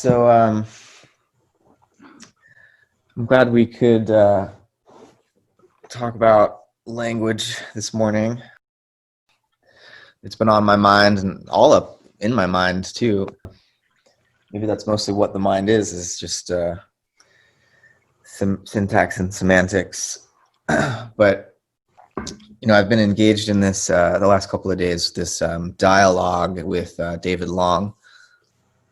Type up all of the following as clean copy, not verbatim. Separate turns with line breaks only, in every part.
So I'm glad we could talk about language this morning. It's been on my mind and all up in my mind too. Maybe that's mostly what the mind is just syntax and semantics. But I've been engaged in this the last couple of days, this dialogue with David Long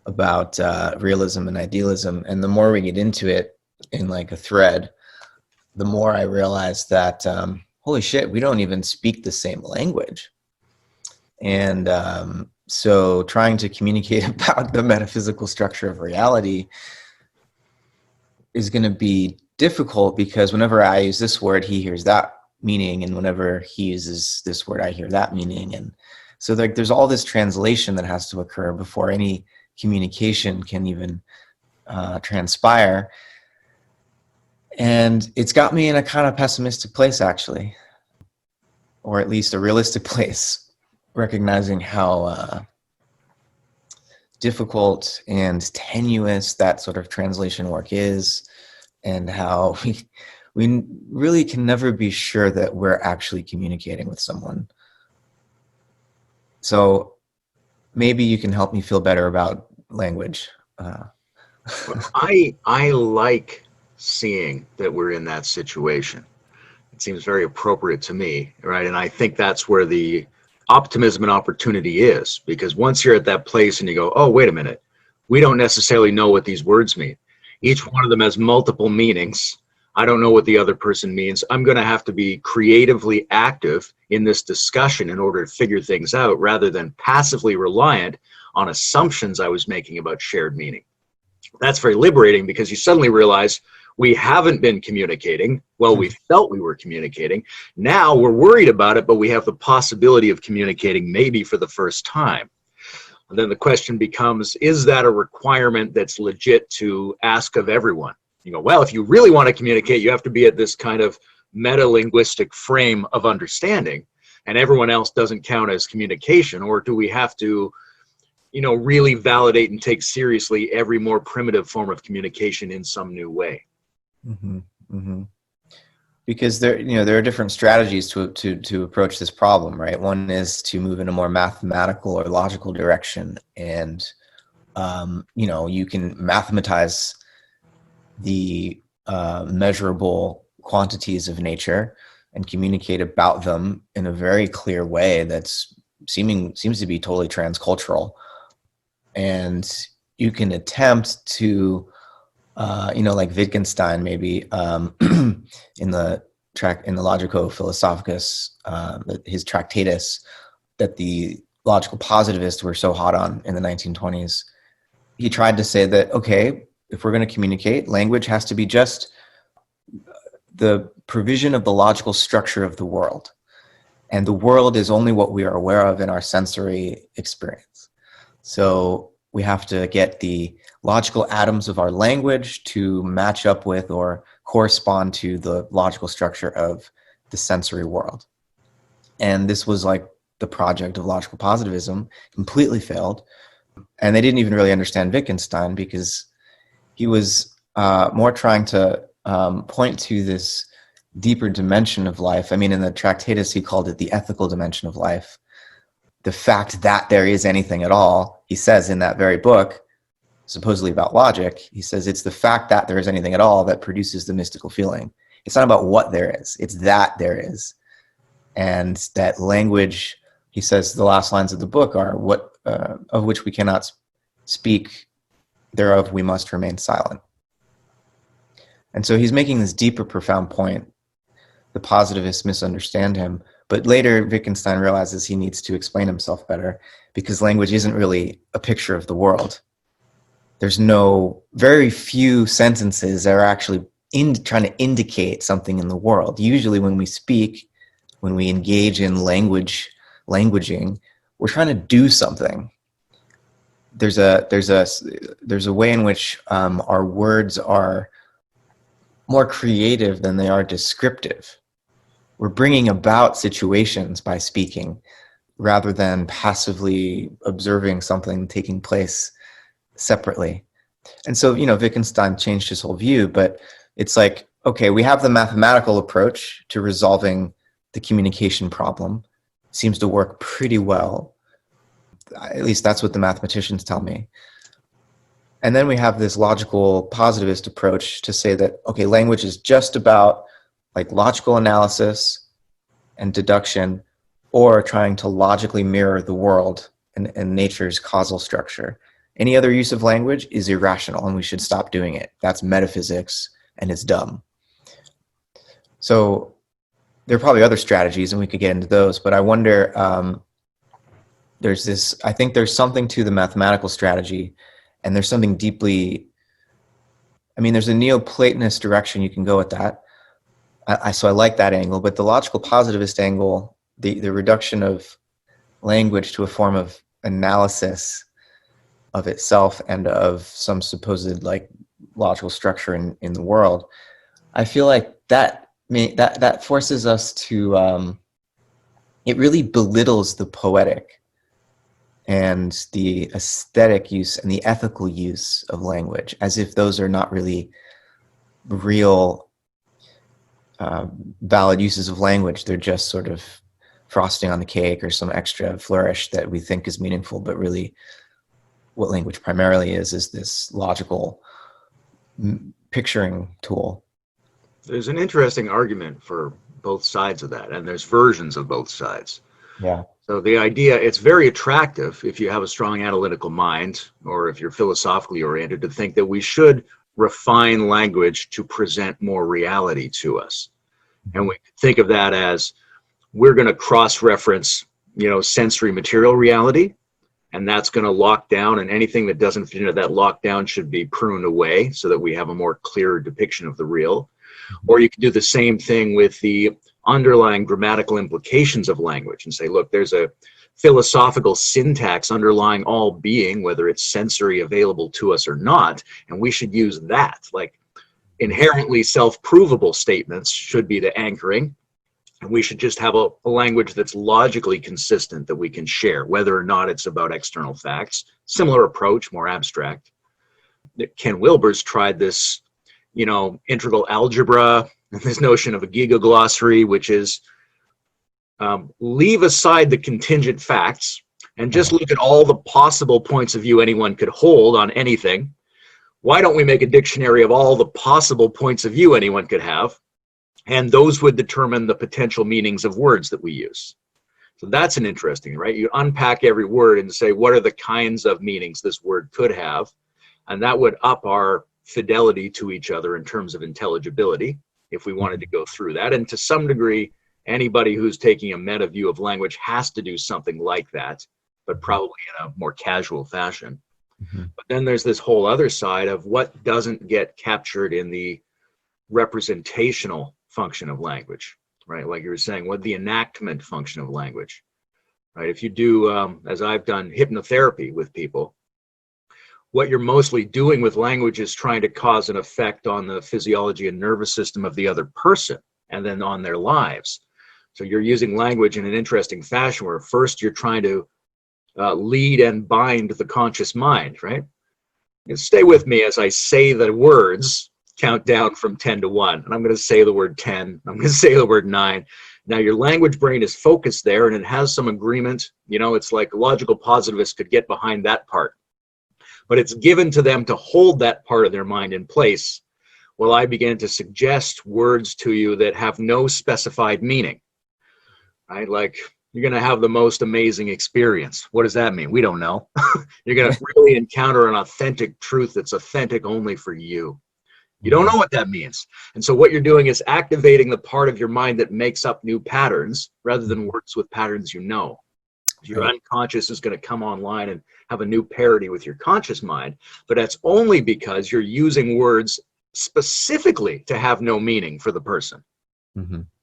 about realism and idealism. And the more we get into it in like a thread, the more I realize that, holy shit, we don't even speak the same language. And so trying to communicate about the metaphysical structure of reality is going to be difficult, because whenever I use this word, he hears that meaning. And whenever he uses this word, I hear that meaning. And so there's all this translation that has to occur before any communication can even transpire. And it's got me in a kind of pessimistic place, actually, or at least a realistic place, recognizing how difficult and tenuous that sort of translation work is, and how we really can never be sure that we're actually communicating with someone. So maybe you can help me feel better about language.
I like seeing that we're in that situation. It seems very appropriate to me, right? And I think that's where the optimism and opportunity is, because once you're at that place and you go, oh, wait a minute, we don't necessarily know what these words mean. Each one of them has multiple meanings. I don't know what the other person means. I'm going to have to be creatively active in this discussion in order to figure things out, rather than passively reliant on assumptions I was making about shared meaning. That's very liberating, because you suddenly realize we haven't been communicating. Well, we felt we were communicating. Now we're worried about it, but we have the possibility of communicating maybe for the first time. And then the question becomes, is that a requirement that's legit to ask of everyone? You go, well, if you really want to communicate, you have to be at this kind of meta-linguistic frame of understanding, and everyone else doesn't count as communication. Or do we have to really validate and take seriously every more primitive form of communication in some new way?
Mm-hmm. Mm-hmm. Because there are different strategies to approach this problem, right? One is to move in a more mathematical or logical direction, and you can mathematize the measurable quantities of nature and communicate about them in a very clear way that's seems to be totally transcultural. And you can attempt to like Wittgenstein, maybe in the Logico Philosophicus, his Tractatus that the logical positivists were so hot on in the 1920s. He tried to say that, okay, if we're going to communicate, language has to be just the provision of the logical structure of the world. And the world is only what we are aware of in our sensory experience. So we have to get the logical atoms of our language to match up with or correspond to the logical structure of the sensory world. And this was like the project of logical positivism, completely failed. And they didn't even really understand Wittgenstein, because he was more trying to point to this deeper dimension of life. I mean, in the Tractatus, he called it the ethical dimension of life. The fact that there is anything at all, he says in that very book, supposedly about logic, he says it's the fact that there is anything at all that produces the mystical feeling. It's not about what there is, it's that there is. And that language, he says, the last lines of the book are, what of which we cannot speak, thereof we must remain silent. And so he's making this deeper, profound point. The positivists misunderstand him. But later, Wittgenstein realizes he needs to explain himself better, because language isn't really a picture of the world. There's very few sentences that are actually trying to indicate something in the world. Usually when we speak, when we engage in languaging, we're trying to do something. There's a way in which our words are more creative than they are descriptive. We're bringing about situations by speaking, rather than passively observing something taking place separately. And so, Wittgenstein changed his whole view, but it's like, okay, we have the mathematical approach to resolving the communication problem. Seems to work pretty well. At least that's what the mathematicians tell me. And then we have this logical positivist approach to say that, okay, language is just about like logical analysis and deduction, or trying to logically mirror the world and nature's causal structure. Any other use of language is irrational and we should stop doing it. That's metaphysics and it's dumb. So there are probably other strategies and we could get into those, but I wonder, I think there's something to the mathematical strategy, and there's something deeply, there's a Neoplatonist direction you can go with that. So I like that angle, but the logical positivist angle, the reduction of language to a form of analysis of itself and of some supposed like logical structure in the world, I feel like that forces us to, it really belittles the poetic and the aesthetic use and the ethical use of language, as if those are not really real valid uses of language. They're just sort of frosting on the cake or some extra flourish that we think is meaningful, but really what language primarily is this logical picturing tool.
There's an interesting argument for both sides of that, and there's versions of both sides.
Yeah.
So the idea, it's very attractive if you have a strong analytical mind, or if you're philosophically oriented, to think that we should refine language to present more reality to us. And we think of that as, we're going to cross-reference, sensory material reality, and that's going to lock down, and anything that doesn't fit into that lockdown should be pruned away so that we have a more clear depiction of the real. Or you can do the same thing with the underlying grammatical implications of language and say, look, there's a philosophical syntax underlying all being, whether it's sensory available to us or not, and we should use that. Like, inherently self-provable statements should be the anchoring, and we should just have a language that's logically consistent that we can share, whether or not it's about external facts. Similar approach, more abstract. Ken Wilber's tried this, integral algebra, and this notion of a gigaglossary, which is leave aside the contingent facts and just look at all the possible points of view anyone could hold on anything. Why don't we make a dictionary of all the possible points of view anyone could have? And those would determine the potential meanings of words that we use. So that's an interesting, right? You unpack every word and say, what are the kinds of meanings this word could have? And that would up our fidelity to each other in terms of intelligibility, if we wanted to go through that. And to some degree, anybody who's taking a meta view of language has to do something like that, but probably in a more casual fashion. Mm-hmm. But then there's this whole other side of what doesn't get captured in the representational function of language, right? Like you were saying, what the enactment function of language, right? If you do, as I've done, hypnotherapy with people, what you're mostly doing with language is trying to cause an effect on the physiology and nervous system of the other person and then on their lives. So you're using language in an interesting fashion where first you're trying to lead and bind the conscious mind, right? And stay with me as I say the words, count down from 10 to 1. And I'm going to say the word 10. I'm going to say the word 9. Now your language brain is focused there and it has some agreement. It's like a logical positivist could get behind that part. But it's given to them to hold that part of their mind in place while I began to suggest words to you that have no specified meaning, right? Like, you're going to have the most amazing experience. What does that mean? We don't know. You're going to really encounter an authentic truth that's authentic only for you. You don't know what that means. And so what you're doing is activating the part of your mind that makes up new patterns rather than works with patterns you know. Your unconscious is going to come online and have a new parity with your conscious mind, but that's only because you're using words specifically to have no meaning for the person,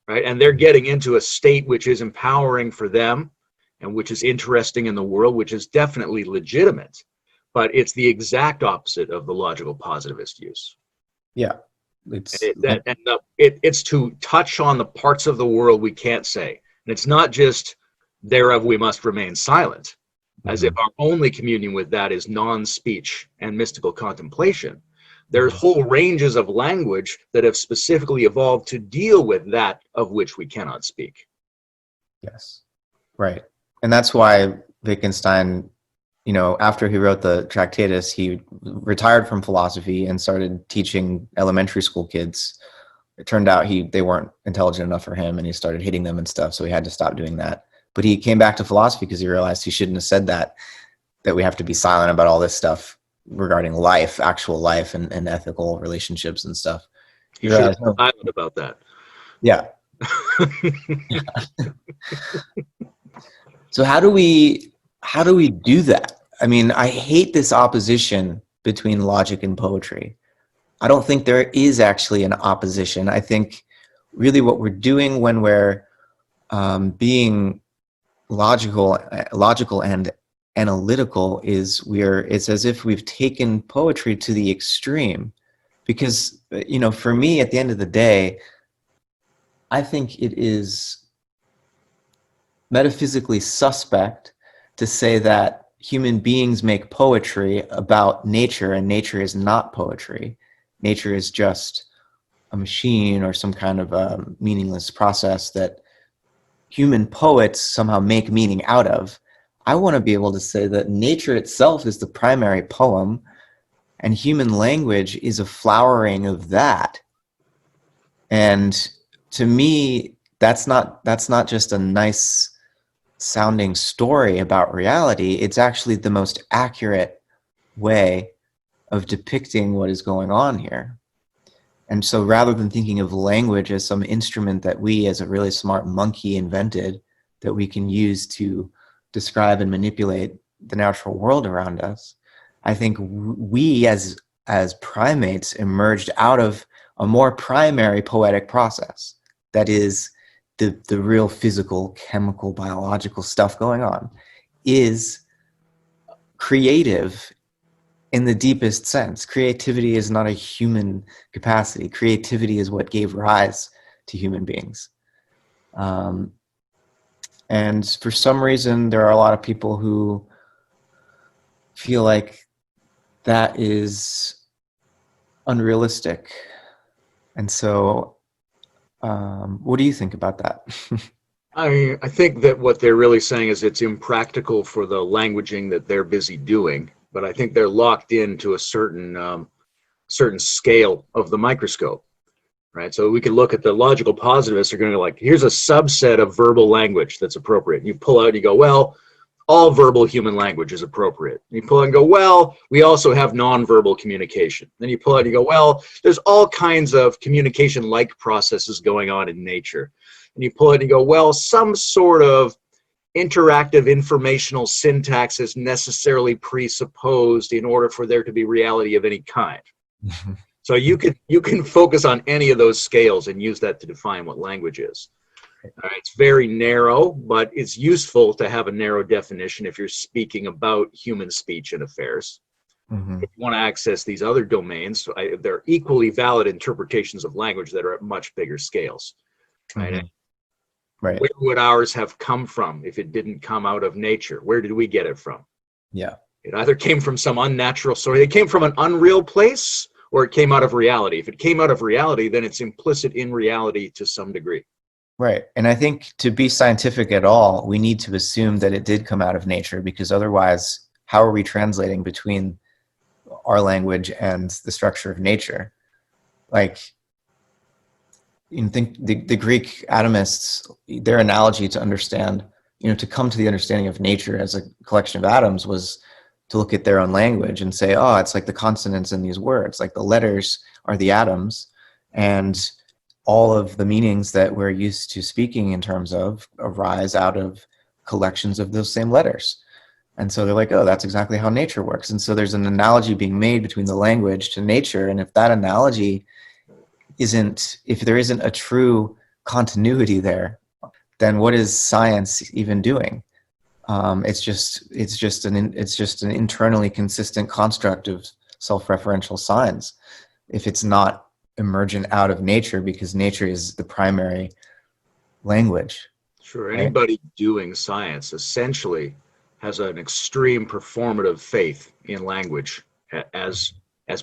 right? And they're getting into a state which is empowering for them and which is interesting in the world, which is definitely legitimate, but it's the exact opposite of the logical positivist use.
Yeah.
It's to touch on the parts of the world we can't say. And it's not just thereof we must remain silent. as if our only communion with that is non-speech and mystical contemplation. There's whole ranges of language that have specifically evolved to deal with that of which we cannot speak.
Yes. Right. And that's why Wittgenstein, you know, after he wrote the Tractatus, he retired from philosophy and started teaching elementary school kids. It turned out they weren't intelligent enough for him, and he started hitting them and stuff, so he had to stop doing that. But he came back to philosophy because he realized he shouldn't have said that we have to be silent about all this stuff regarding life, actual life, and ethical relationships and stuff.
You should have been silent about that.
Yeah. So how do we do that? I mean, I hate this opposition between logic and poetry. I don't think there is actually an opposition. I think really what we're doing when we're being logical and analytical is it's as if we've taken poetry to the extreme. Because, you know, for me, at the end of the day, I think it is metaphysically suspect to say that human beings make poetry about nature, and nature is not poetry. Nature is just a machine or some kind of a meaningless process that human poets somehow make meaning out of. I want to be able to say that nature itself is the primary poem, and human language is a flowering of that. And to me, that's not just a nice sounding story about reality. It's actually the most accurate way of depicting what is going on here. And so rather than thinking of language as some instrument that we as a really smart monkey invented that we can use to describe and manipulate the natural world around us, I think we as primates emerged out of a more primary poetic process that is the real physical, chemical, biological stuff going on, is creative in the deepest sense. Creativity is not a human capacity. Creativity is what gave rise to human beings. And for some reason, there are a lot of people who feel like that is unrealistic. And so what do you think about that?
I think that what they're really saying is it's impractical for the languaging that they're busy doing, but I think they're locked into a certain scale of the microscope, right? So we can look at the logical positivists are going to go like, here's a subset of verbal language that's appropriate. You pull out and you go, well, all verbal human language is appropriate. And you pull out and go, well, we also have nonverbal communication. Then you pull out and you go, well, there's all kinds of communication-like processes going on in nature. And you pull out and you go, well, some sort of interactive informational syntax is necessarily presupposed in order for there to be reality of any kind. So you can focus on any of those scales and use that to define what language is. It's very narrow, but it's useful to have a narrow definition if you're speaking about human speech and affairs. Mm-hmm. If you want to access these other domains, they're equally valid interpretations of language that are at much bigger scales. Right? Mm-hmm. Right. Where would ours have come from if it didn't come out of nature? Where did we get it from?
Yeah.
It either came from some unnatural source, it came from an unreal place, or it came out of reality. If it came out of reality, then it's implicit in reality to some degree.
Right. And I think to be scientific at all, we need to assume that it did come out of nature, because otherwise, how are we translating between our language and the structure of nature? Like, you think the Greek atomists, their analogy to understand, to come to the understanding of nature as a collection of atoms was to look at their own language and say, oh, it's like the consonants in these words, like the letters are the atoms, and all of the meanings that we're used to speaking in terms of arise out of collections of those same letters. And so they're like, oh, that's exactly how nature works. And so there's an analogy being made between the language to nature. And if that analogy if there isn't a true continuity there, then what is science even doing? It's just an internally consistent construct of self-referential signs if it's not emergent out of nature, because nature is the primary language.
Sure. Anybody doing science essentially has an extreme performative faith in language as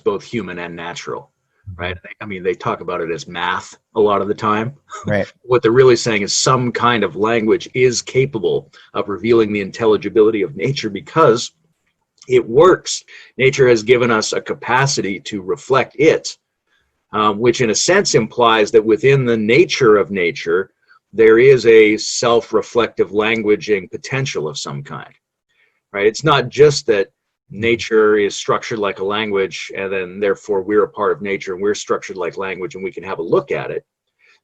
both human and natural, right? I mean, they talk about it as math a lot of the time.
Right.
What they're really saying is some kind of language is capable of revealing the intelligibility of nature because it works. Nature has given us a capacity to reflect it, which in a sense implies that within the nature of nature, there is a self-reflective languaging potential of some kind, right? It's not just that nature is structured like a language and then therefore we're a part of nature and we're structured like language and we can have a look at it.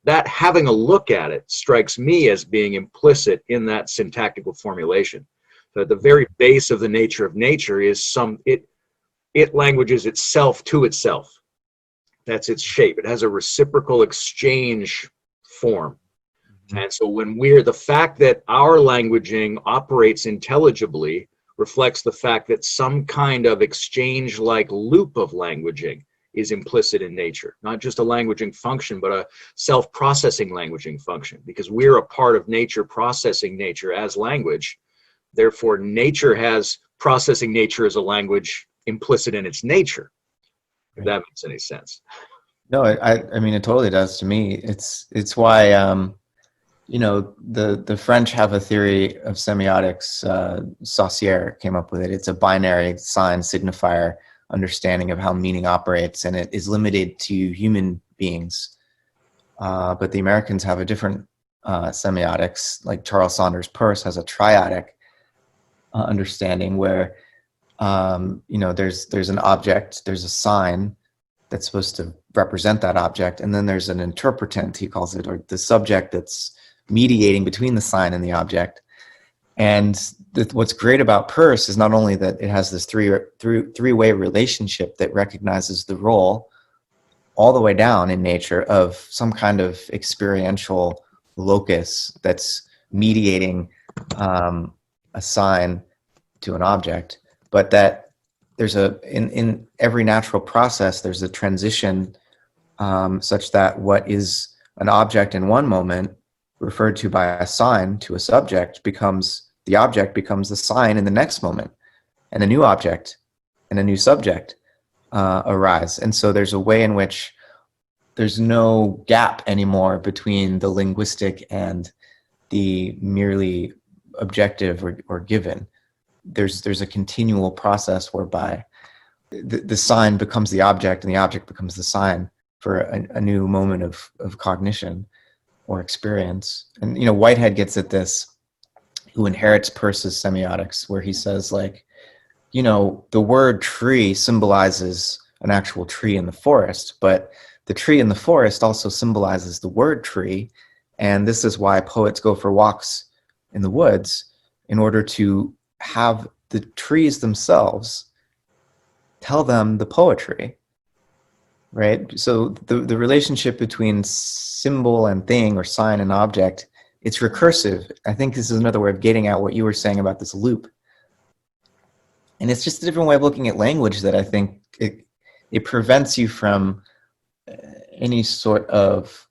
That having a look at it strikes me as being implicit in that syntactical formulation. So at the very base of the nature of nature is it languages itself to itself. That's its shape. It has a reciprocal exchange form. And so the fact that our languaging operates intelligibly reflects the fact that some kind of exchange-like loop of languaging is implicit in nature. Not just a languaging function, but a self-processing languaging function, because we're a part of nature processing nature as language. Therefore, nature has processing nature as a language implicit in its nature, if that makes any sense.
No, I mean, it totally does to me. It's why, the French have a theory of semiotics. Saussure came up with it. It's a binary sign signifier understanding of how meaning operates, and it is limited to human beings. But the Americans have a different semiotics, like Charles Saunders Peirce has a triadic understanding where, there's an object, there's a sign that's supposed to represent that object, and then there's an interpretant, he calls it, or the subject that's mediating between the sign and the object. And what's great about Peirce is not only that it has this three-way relationship that recognizes the role all the way down in nature of some kind of experiential locus that's mediating a sign to an object, but that there's in every natural process, there's a transition such that what is an object in one moment referred to by a sign to a subject the object becomes the sign in the next moment, and a new object and a new subject arise. And so there's a way in which there's no gap anymore between the linguistic and the merely objective or given. There's a continual process whereby the sign becomes the object and the object becomes the sign for a new moment of cognition or experience. And Whitehead gets at this, who inherits Peirce's semiotics, where he says, like, the word tree symbolizes an actual tree in the forest, but the tree in the forest also symbolizes the word tree. And this is why poets go for walks in the woods, in order to have the trees themselves tell them the poetry, right? So the relationship between symbol and thing, or sign and object, it's recursive. I think this is another way of getting at what you were saying about this loop. And it's just a different way of looking at language that I think it prevents you from any sort of,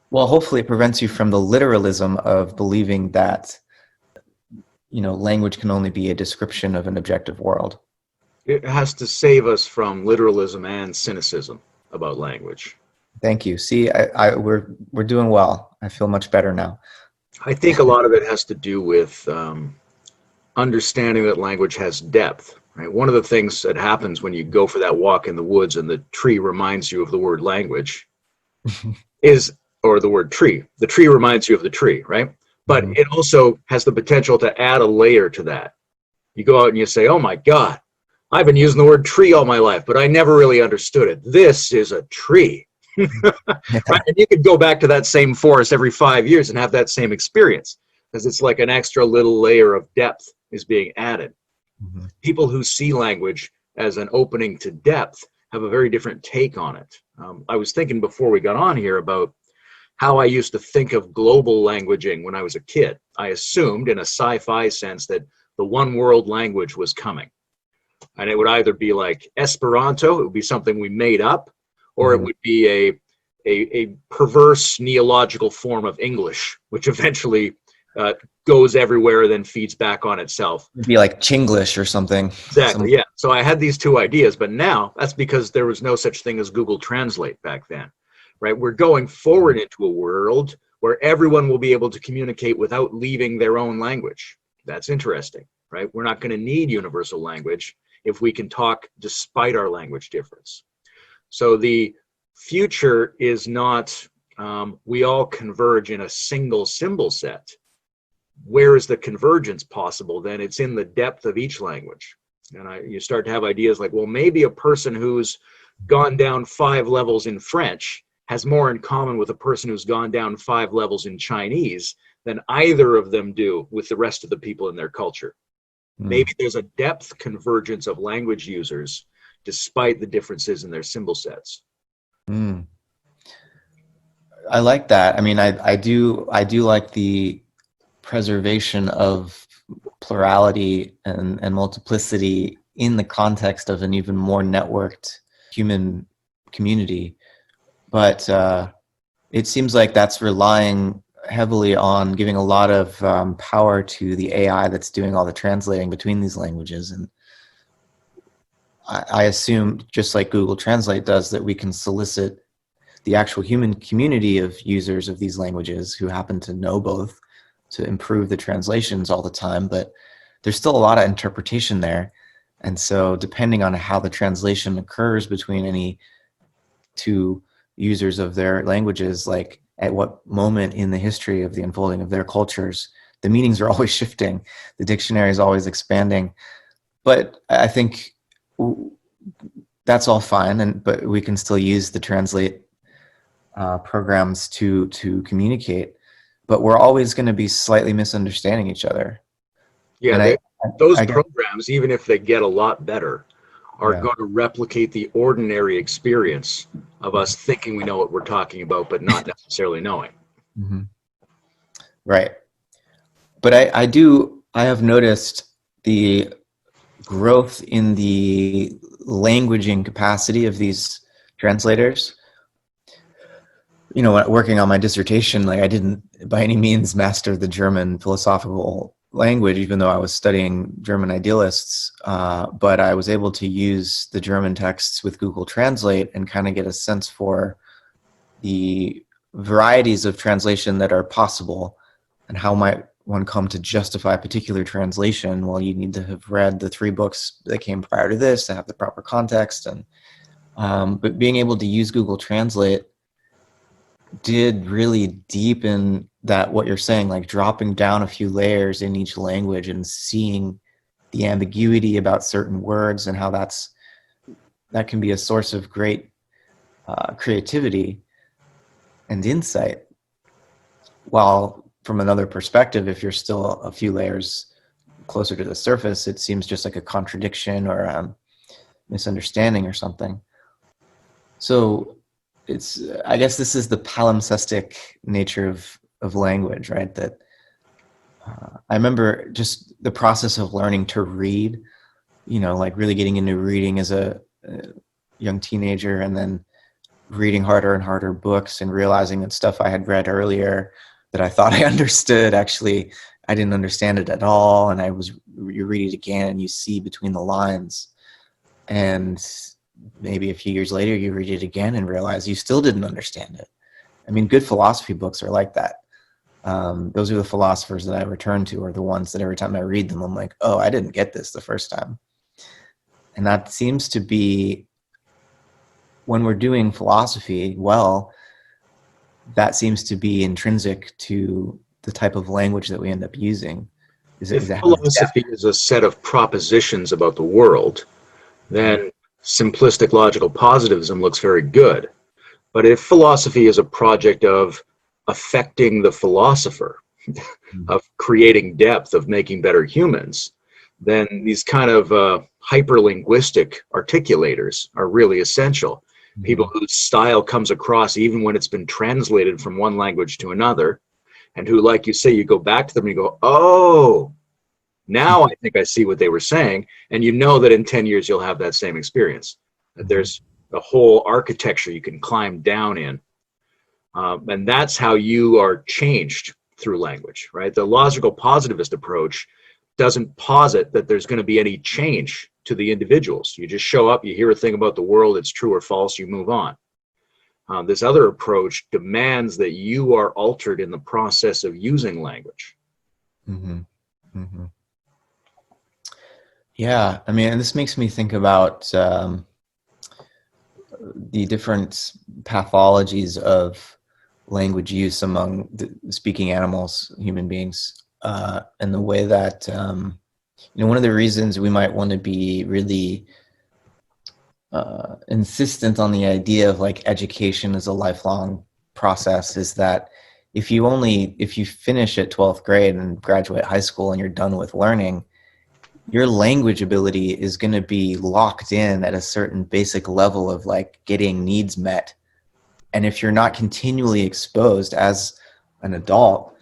well, hopefully it prevents you from the literalism of believing that language can only be a description of an objective world.
It has to save us from literalism and cynicism about language.
Thank you. See, we're doing well. I feel much better now.
I think a lot of it has to do with understanding that language has depth. Right? One of the things that happens when you go for that walk in the woods and the tree reminds you of the word language or the word tree. The tree reminds you of the tree, right? But it also has the potential to add a layer to that. You go out and you say, oh my God, I've been using the word tree all my life, but I never really understood it. This is a tree. Right? And you could go back to that same forest every 5 years and have that same experience, because it's like an extra little layer of depth is being added. Mm-hmm. People who see language as an opening to depth have a very different take on it. I was thinking before we got on here about how I used to think of global languaging when I was a kid. I assumed in a sci-fi sense that the one world language was coming. And it would either be like Esperanto, it would be something we made up, or it would be a perverse neological form of English, which eventually goes everywhere, then feeds back on itself.
It'd be like Chinglish or something.
Exactly, yeah. So I had these two ideas, but now that's because there was no such thing as Google Translate back then, right? We're going forward into a world where everyone will be able to communicate without leaving their own language. That's interesting, right? We're not going to need universal language if we can talk despite our language difference. So the future is not we all converge in a single symbol set. Where is the convergence possible? Then it's in the depth of each language. And you start to have ideas like, well, maybe a person who's gone down 5 levels in French has more in common with a person who's gone down 5 levels in Chinese than either of them do with the rest of the people in their culture. Maybe there's a depth convergence of language users despite the differences in their symbol sets.
I like that. I mean, I do like the preservation of plurality and multiplicity in the context of an even more networked human community. But it seems like that's relying heavily on giving a lot of power to the AI that's doing all the translating between these languages. And I assume, just like Google Translate does, that we can solicit the actual human community of users of these languages who happen to know both to improve the translations all the time. But there's still a lot of interpretation there. And so depending on how the translation occurs between any two users of their languages, like at what moment in the history of the unfolding of their cultures, the meanings are always shifting. The dictionary is always expanding. But I think that's all fine, but we can still use the translate programs to communicate. But we're always going to be slightly misunderstanding each other.
Yeah, those programs, even if they get a lot better, are going to replicate the ordinary experience of us thinking we know what we're talking about, but not necessarily knowing.
Right. But I have noticed the growth in the languaging capacity of these translators. You know, working on my dissertation, like I didn't by any means master the German philosophical language, even though I was studying German idealists, but I was able to use the German texts with Google Translate and kind of get a sense for the varieties of translation that are possible and how might one come to justify a particular translation. Well, you need to have read the 3 books that came prior to this to have the proper context. And but being able to use Google Translate did really deepen that, what you're saying, like dropping down a few layers in each language and seeing the ambiguity about certain words and how that can be a source of great creativity and insight. While from another perspective, if you're still a few layers closer to the surface, it seems just like a contradiction or a misunderstanding or something. So I guess this is the palimpsestic nature of language, right? That I remember just the process of learning to read, like really getting into reading as a young teenager, and then reading harder and harder books and realizing that stuff I had read earlier that I thought I understood, actually, I didn't understand it at all. And you read it again and you see between the lines. And maybe a few years later, you read it again and realize you still didn't understand it. I mean, good philosophy books are like that. Those are the philosophers that I return to, are the ones that every time I read them, I'm like, oh, I didn't get this the first time. And that seems to be, when we're doing philosophy well, that seems to be intrinsic to the type of language that we end up using.
If philosophy is a set of propositions about the world, then simplistic logical positivism looks very good. But if philosophy is a project of affecting the philosopher, of creating depth, of making better humans, then these kind of hyperlinguistic articulators are really essential. People whose style comes across even when it's been translated from one language to another, and who, like you say, you go back to them and you go, oh, now I think I see what they were saying. And you know that in 10 years you'll have that same experience, that there's a whole architecture you can climb down in. And that's how you are changed through language, right? The logical positivist approach doesn't posit that there's going to be any change to the individuals. You just show up, you hear a thing about the world, it's true or false, you move on. This other approach demands that you are altered in the process of using language.
Mm-hmm. Mm-hmm. Yeah, I mean, and this makes me think about the different pathologies of language use among the speaking animals, human beings, and the way that, one of the reasons we might want to be really insistent on the idea of like education as a lifelong process is that if you finish at 12th grade and graduate high school and you're done with learning, your language ability is going to be locked in at a certain basic level of like getting needs met. And if you're not continually exposed as an adult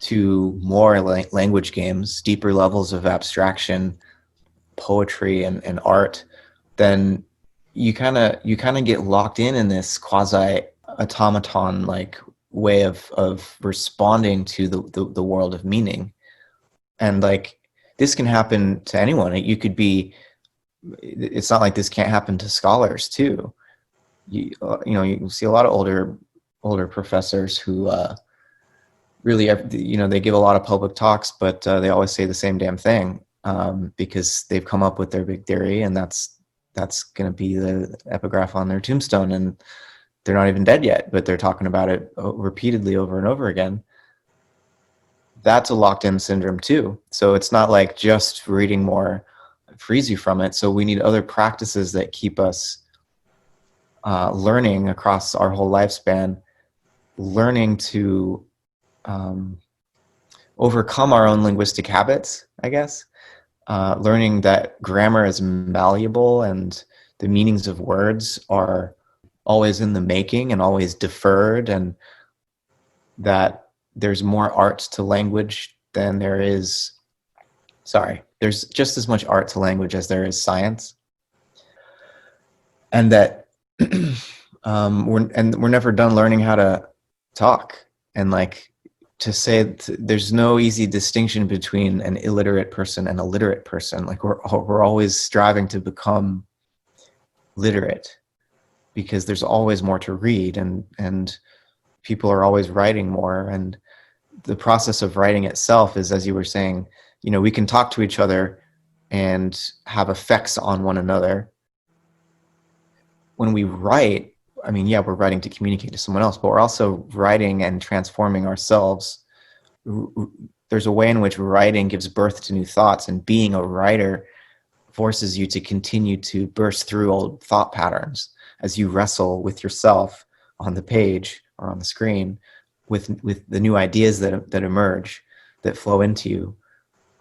to more language games, deeper levels of abstraction, poetry and art, then you kind of get locked in this quasi automaton like way of responding to the world of meaning. And like this can happen to anyone. It's not like this can't happen to scholars too. You can see a lot of older professors who really, they give a lot of public talks, but they always say the same damn thing because they've come up with their big theory, and that's going to be the epigraph on their tombstone, and they're not even dead yet, but they're talking about it repeatedly over and over again. That's a locked-in syndrome too. So it's not like just reading more frees you from it. So we need other practices that keep us learning across our whole lifespan, learning to overcome our own linguistic habits, I guess. Learning that grammar is malleable and the meanings of words are always in the making and always deferred, and that there's more art to language than there's just as much art to language as there is science. And that we're never done learning how to talk. And like to say there's no easy distinction between an illiterate person and a literate person. Like we're always striving to become literate because there's always more to read, and people are always writing more. And the process of writing itself is, as you were saying, we can talk to each other and have effects on one another. When we write, I mean, yeah, we're writing to communicate to someone else, but we're also writing and transforming ourselves. There's a way in which writing gives birth to new thoughts, and being a writer forces you to continue to burst through old thought patterns as you wrestle with yourself on the page or on the screen with the new ideas that emerge, that flow into you.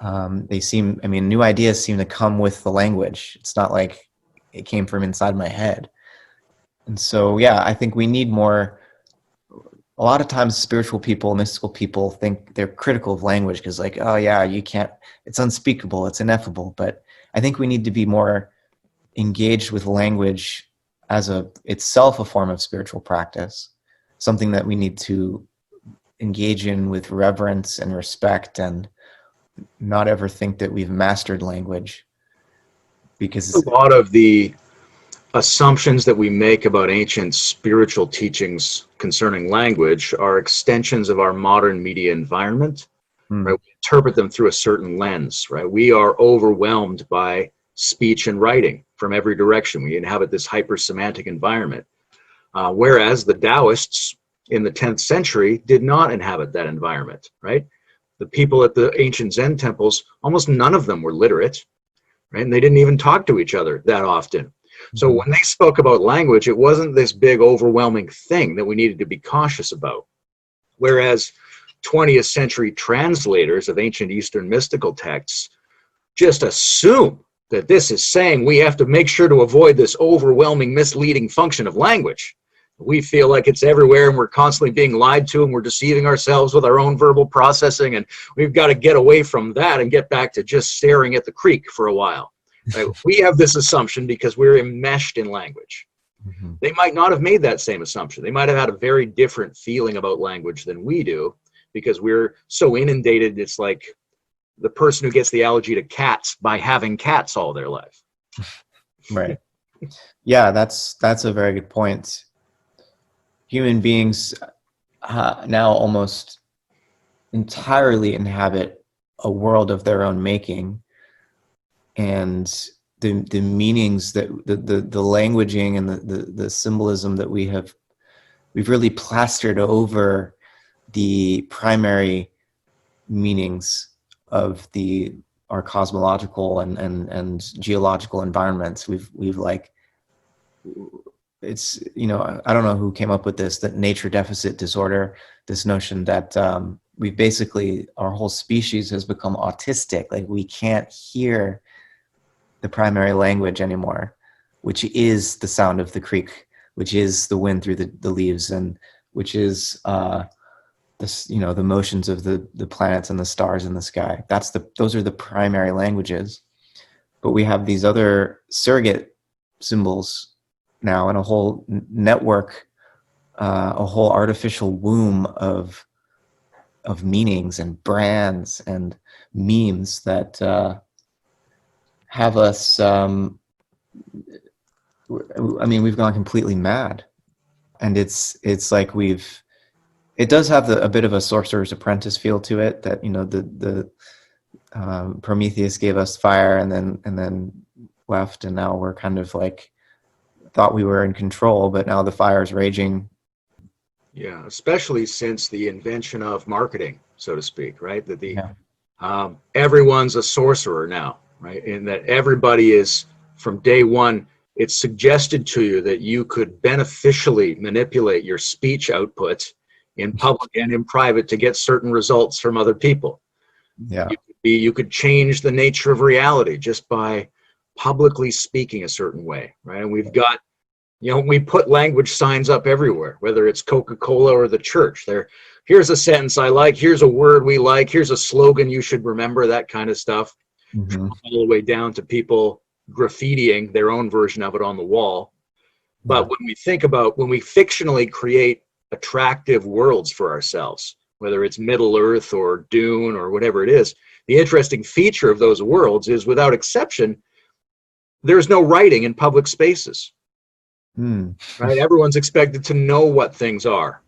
New ideas seem to come with the language. It's not like it came from inside my head. And so, yeah, I think we need more. A lot of times spiritual people, mystical people think they're critical of language because like, oh yeah, you can't, it's unspeakable, it's ineffable. But I think we need to be more engaged with language as itself a form of spiritual practice, something that we need to engage in with reverence and respect, and not ever think that we've mastered language. Because
a lot of the assumptions that we make about ancient spiritual teachings concerning language are extensions of our modern media environment. Right? We interpret them through a certain lens, right? We are overwhelmed by speech and writing from every direction. We inhabit this hyper-semantic environment. Whereas the Taoists in the 10th century did not inhabit that environment, right? The people at the ancient Zen temples, almost none of them were literate, right? And they didn't even talk to each other that often. So when they spoke about language, it wasn't this big overwhelming thing that we needed to be cautious about. Whereas 20th century translators of ancient Eastern mystical texts just assume that this is saying we have to make sure to avoid this overwhelming, misleading function of language. We feel like it's everywhere and we're constantly being lied to and we're deceiving ourselves with our own verbal processing, and we've got to get away from that and get back to just staring at the creek for a while. Right? We have this assumption because we're enmeshed in language. They might not have made that same assumption. They might have had a very different feeling about language than we do, because we're so inundated. It's like the person who gets the allergy to cats by having cats all their life.
Right. Yeah, that's a very good point. Human beings now almost entirely inhabit a world of their own making, and the meanings that the languaging and the symbolism that we've really plastered over the primary meanings of our cosmological and geological environments. We've like, it's, I don't know who came up with this, that nature deficit disorder, this notion that we basically, our whole species has become autistic. Like, we can't hear the primary language anymore, which is the sound of the creek, which is the wind through the leaves, and which is the motions of the planets and the stars in the sky. Those are the primary languages. But we have these other surrogate symbols now, and a whole network, a whole artificial womb of meanings and brands and memes that have us. We've gone completely mad, and it's like it does have a bit of a Sorcerer's Apprentice feel to it. That the Prometheus gave us fire and then left, and now we're kind of like thought we were in control, but now the fire is raging.
Yeah, especially since the invention of marketing, so to speak, right? That everyone's a sorcerer now, right? And that everybody is, from day one, it's suggested to you that you could beneficially manipulate your speech output in public and in private to get certain results from other people.
Yeah.
You could change the nature of reality just by publicly speaking a certain way, right? And we've got, we put language signs up everywhere, whether it's Coca-Cola or the church. Here's a sentence I like, here's a word we like, here's a slogan you should remember, that kind of stuff.
Mm-hmm.
All the way down to people graffitiing their own version of it on the wall. But when we fictionally create attractive worlds for ourselves, whether it's Middle Earth or Dune or whatever it is, the interesting feature of those worlds is, without exception, there's no writing in public spaces. Right? Everyone's expected to know what things are,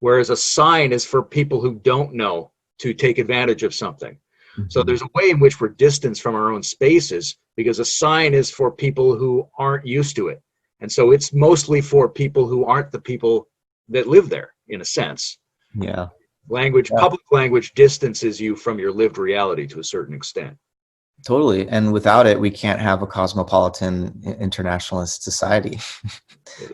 whereas a sign is for people who don't know to take advantage of something. Mm-hmm. So there's a way in which we're distanced from our own spaces, because a sign is for people who aren't used to it. And so it's mostly for people who aren't the people that live there, in a sense.
Yeah.
Public language distances you from your lived reality to a certain extent.
Totally. And without it, we can't have a cosmopolitan internationalist society.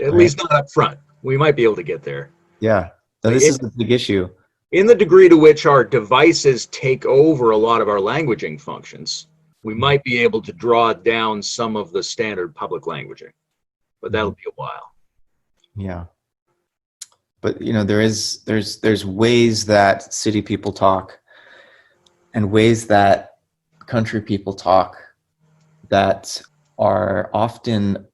At least not up front. We might be able to get there.
Yeah. So this is the big issue.
In the degree to which our devices take over a lot of our languaging functions, we might be able to draw down some of the standard public languaging. But that'll be a while.
Yeah. But there's ways that city people talk and ways that country people talk that are often,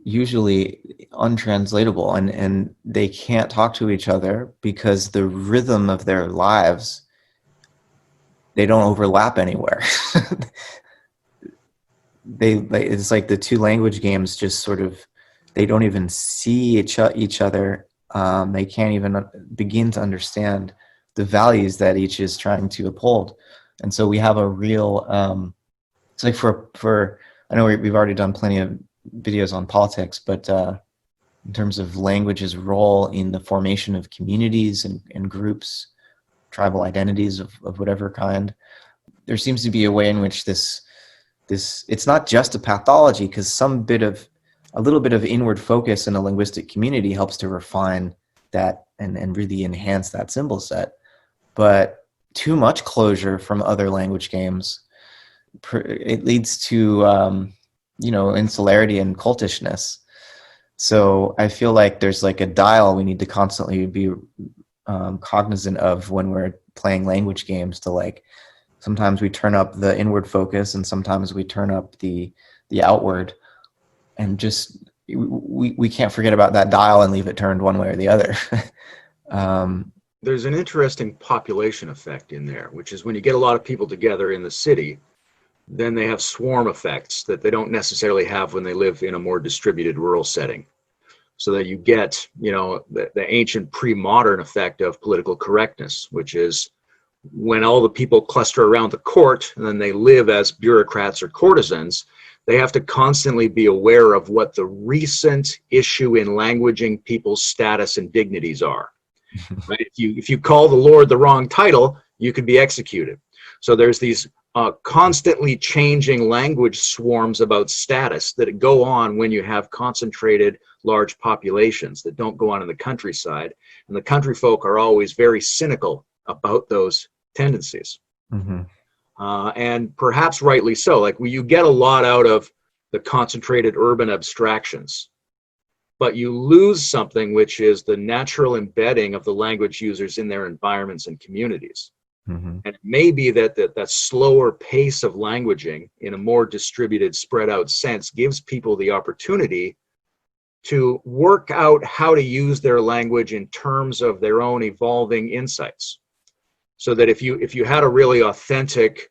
usually untranslatable, and they can't talk to each other because the rhythm of their lives, they don't overlap anywhere. It's like the two language games just sort of, they don't even see each other. They can't even begin to understand the values that each is trying to uphold. And so we have a real, it's like for I know we've already done plenty of videos on politics, but in terms of language's role in the formation of communities and groups, tribal identities of whatever kind, there seems to be a way in which this it's not just a pathology, because a little bit of inward focus in a linguistic community helps to refine that and really enhance that symbol set. But too much closure from other language games, it leads to insularity and cultishness. So I feel like there's like a dial we need to constantly be cognizant of when we're playing language games, to like, sometimes we turn up the inward focus and sometimes we turn up the outward, and just we can't forget about that dial and leave it turned one way or the other.
there's an interesting population effect in there, which is when you get a lot of people together in the city, then they have swarm effects that they don't necessarily have when they live in a more distributed rural setting. So that you get, the ancient pre-modern effect of political correctness, which is when all the people cluster around the court and then they live as bureaucrats or courtesans, they have to constantly be aware of what the recent issue in languaging people's status and dignities are. Right? If you call the Lord the wrong title, you could be executed. So there's these constantly changing language swarms about status that go on when you have concentrated large populations that don't go on in the countryside. And the country folk are always very cynical about those tendencies.
Mm-hmm.
And perhaps rightly so. Like you get a lot out of the concentrated urban abstractions, but you lose something, which is the natural embedding of the language users in their environments and communities.
Mm-hmm.
And it may be that slower pace of languaging in a more distributed, spread out sense gives people the opportunity to work out how to use their language in terms of their own evolving insights. So that if you had a really authentic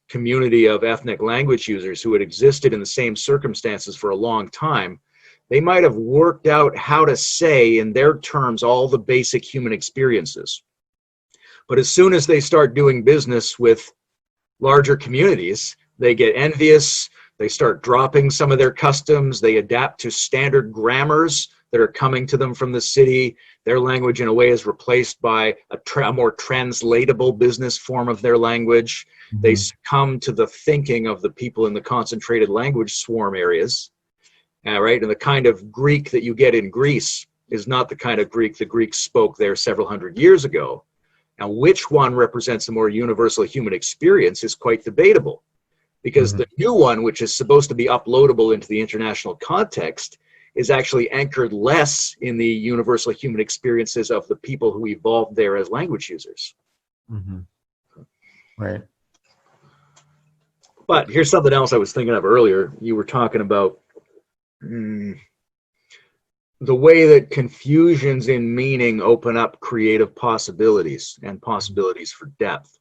community of ethnic language users who had existed in the same circumstances for a long time, they might have worked out how to say in their terms all the basic human experiences. But as soon as they start doing business with larger communities, they get envious, they start dropping some of their customs, they adapt to standard grammars that are coming to them from the city. Their language in a way is replaced by a more translatable business form of their language. Mm-hmm. They succumb to the thinking of the people in the concentrated language swarm areas, right? And the kind of Greek that you get in Greece is not the kind of Greek the Greeks spoke there several hundred years ago. Now, which one represents a more universal human experience is quite debatable, because mm-hmm. the new one, which is supposed to be uploadable into the international context, is actually anchored less in the universal human experiences of the people who evolved there as language users.
Mm-hmm. Right.
But here's something else I was thinking of earlier. You were talking about the way that confusions in meaning open up creative possibilities and possibilities for depth.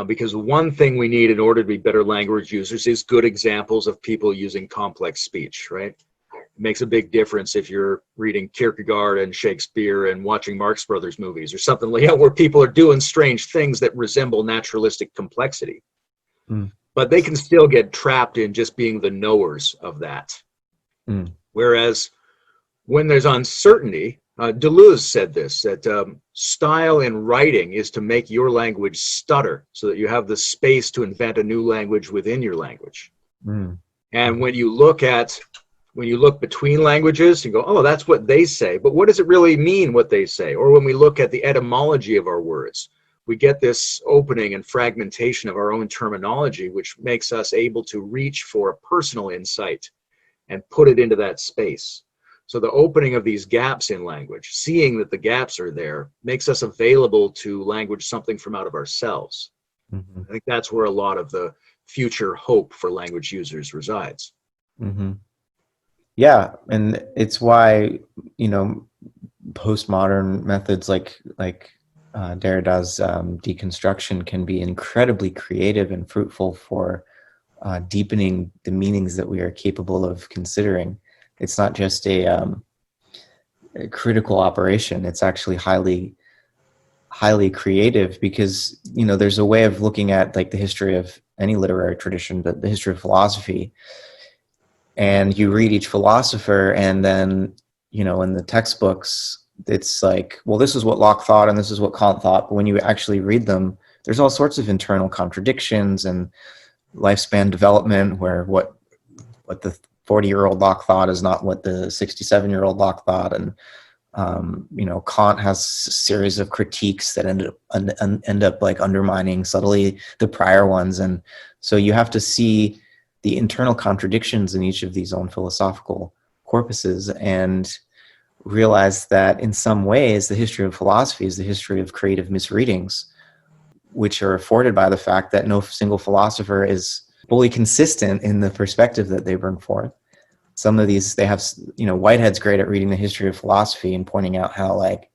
Because one thing we need in order to be better language users is good examples of people using complex speech, right? It makes a big difference if you're reading Kierkegaard and Shakespeare and watching Marx Brothers movies or something like that, where people are doing strange things that resemble naturalistic complexity. But they can still get trapped in just being the knowers of that. Whereas when there's uncertainty, Deleuze said this, that style in writing is to make your language stutter so that you have the space to invent a new language within your language. And when you look between languages, you go, oh, that's what they say. But what does it really mean, what they say? Or when we look at the etymology of our words, we get this opening and fragmentation of our own terminology, which makes us able to reach for a personal insight and put it into that space. So the opening of these gaps in language, seeing that the gaps are there, makes us available to language something from out of ourselves. I think that's where a lot of the future hope for language users resides.
Yeah, and it's why, postmodern methods like Derrida's deconstruction can be incredibly creative and fruitful for deepening the meanings that we are capable of considering. It's not just a critical operation. It's actually highly creative, because there's a way of looking at like the history of any literary tradition, but the history of philosophy. And you read each philosopher, and then in the textbooks, it's like, well, this is what Locke thought and this is what Kant thought. But when you actually read them, there's all sorts of internal contradictions and lifespan development, where what the 40-year-old Locke thought is not what the 67-year-old Locke thought. And Kant has a series of critiques that end up like undermining subtly the prior ones. And so you have to see the internal contradictions in each of these own philosophical corpuses and realize that in some ways the history of philosophy is the history of creative misreadings, which are afforded by the fact that no single philosopher is fully consistent in the perspective that they bring forth. Some of these, they have, Whitehead's great at reading the history of philosophy and pointing out how like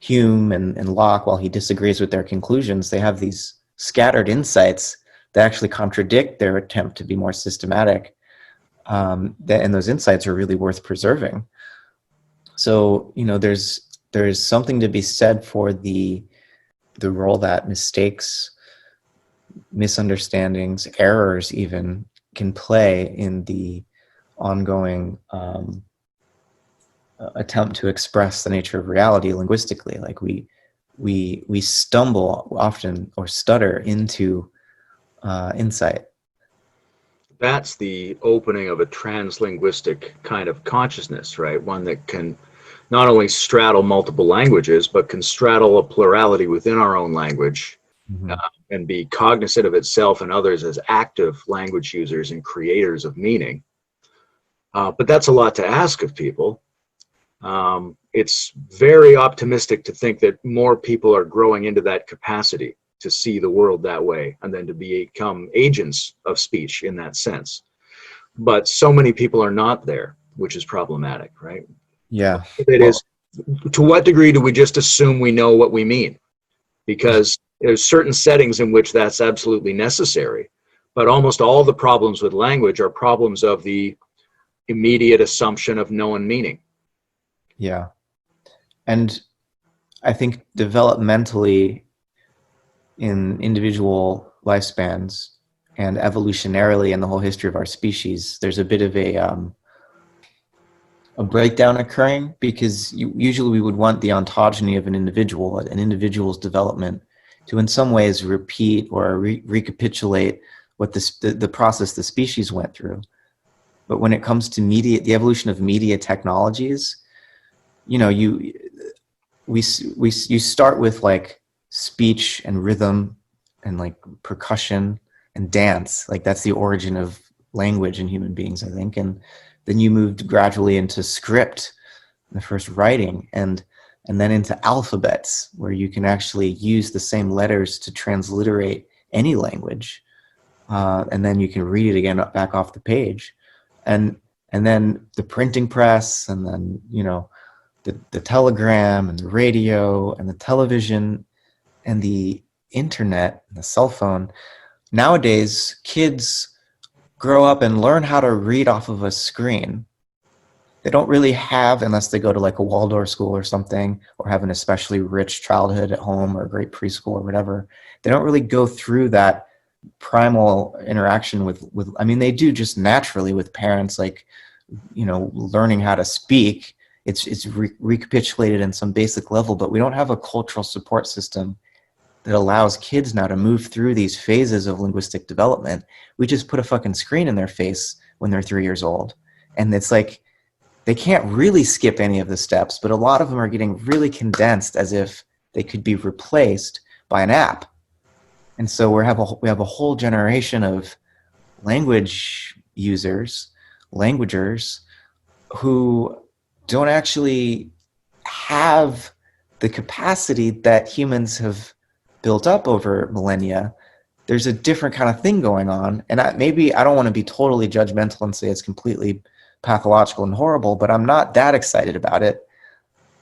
Hume and Locke, while he disagrees with their conclusions, they have these scattered insights that actually contradict their attempt to be more systematic. And those insights are really worth preserving. So, there's something to be said for the role that mistakes, misunderstandings, errors even can play in the ongoing attempt to express the nature of reality linguistically. Like we stumble often or stutter into insight.
That's the opening of a translinguistic kind of consciousness, right? One that can not only straddle multiple languages, but can straddle a plurality within our own language,
Mm-hmm.
and be cognizant of itself and others as active language users and creators of meaning. But that's a lot to ask of people. It's very optimistic to think that more people are growing into that capacity to see the world that way and then to become agents of speech in that sense. But so many people are not there, which is problematic, right?
Yeah.
It is. To what degree do we just assume we know what we mean? Because there's certain settings in which that's absolutely necessary. But almost all the problems with language are problems of the immediate assumption of known meaning.
Yeah. And I think developmentally in individual lifespans and evolutionarily in the whole history of our species, there's a bit of a breakdown occurring, because usually we would want the ontogeny of an individual's development to in some ways repeat or recapitulate what the process the species went through. But when it comes to the evolution of media technologies, you start with like speech and rhythm and like percussion and dance. Like that's the origin of language in human beings, I think. And then you moved gradually into script, the first writing, and then into alphabets, where you can actually use the same letters to transliterate any language. And then you can read it again back off the page. And then the printing press, and then, the telegram and the radio and the television and the internet and the cell phone. Nowadays, kids grow up and learn how to read off of a screen. They don't really have, unless they go to like a Waldorf school or something, or have an especially rich childhood at home or a great preschool or whatever. They don't really go through that primal interaction with I mean, they do just naturally with parents, like, learning how to speak. It's recapitulated in some basic level, but we don't have a cultural support system that allows kids now to move through these phases of linguistic development. We just put a fucking screen in their face when they're 3 years old. And it's like, they can't really skip any of the steps, but a lot of them are getting really condensed as if they could be replaced by an app. And so we have a whole generation of language users, languagers, who don't actually have the capacity that humans have built up over millennia. There's a different kind of thing going on. And I don't want to be totally judgmental and say it's completely pathological and horrible, but I'm not that excited about it.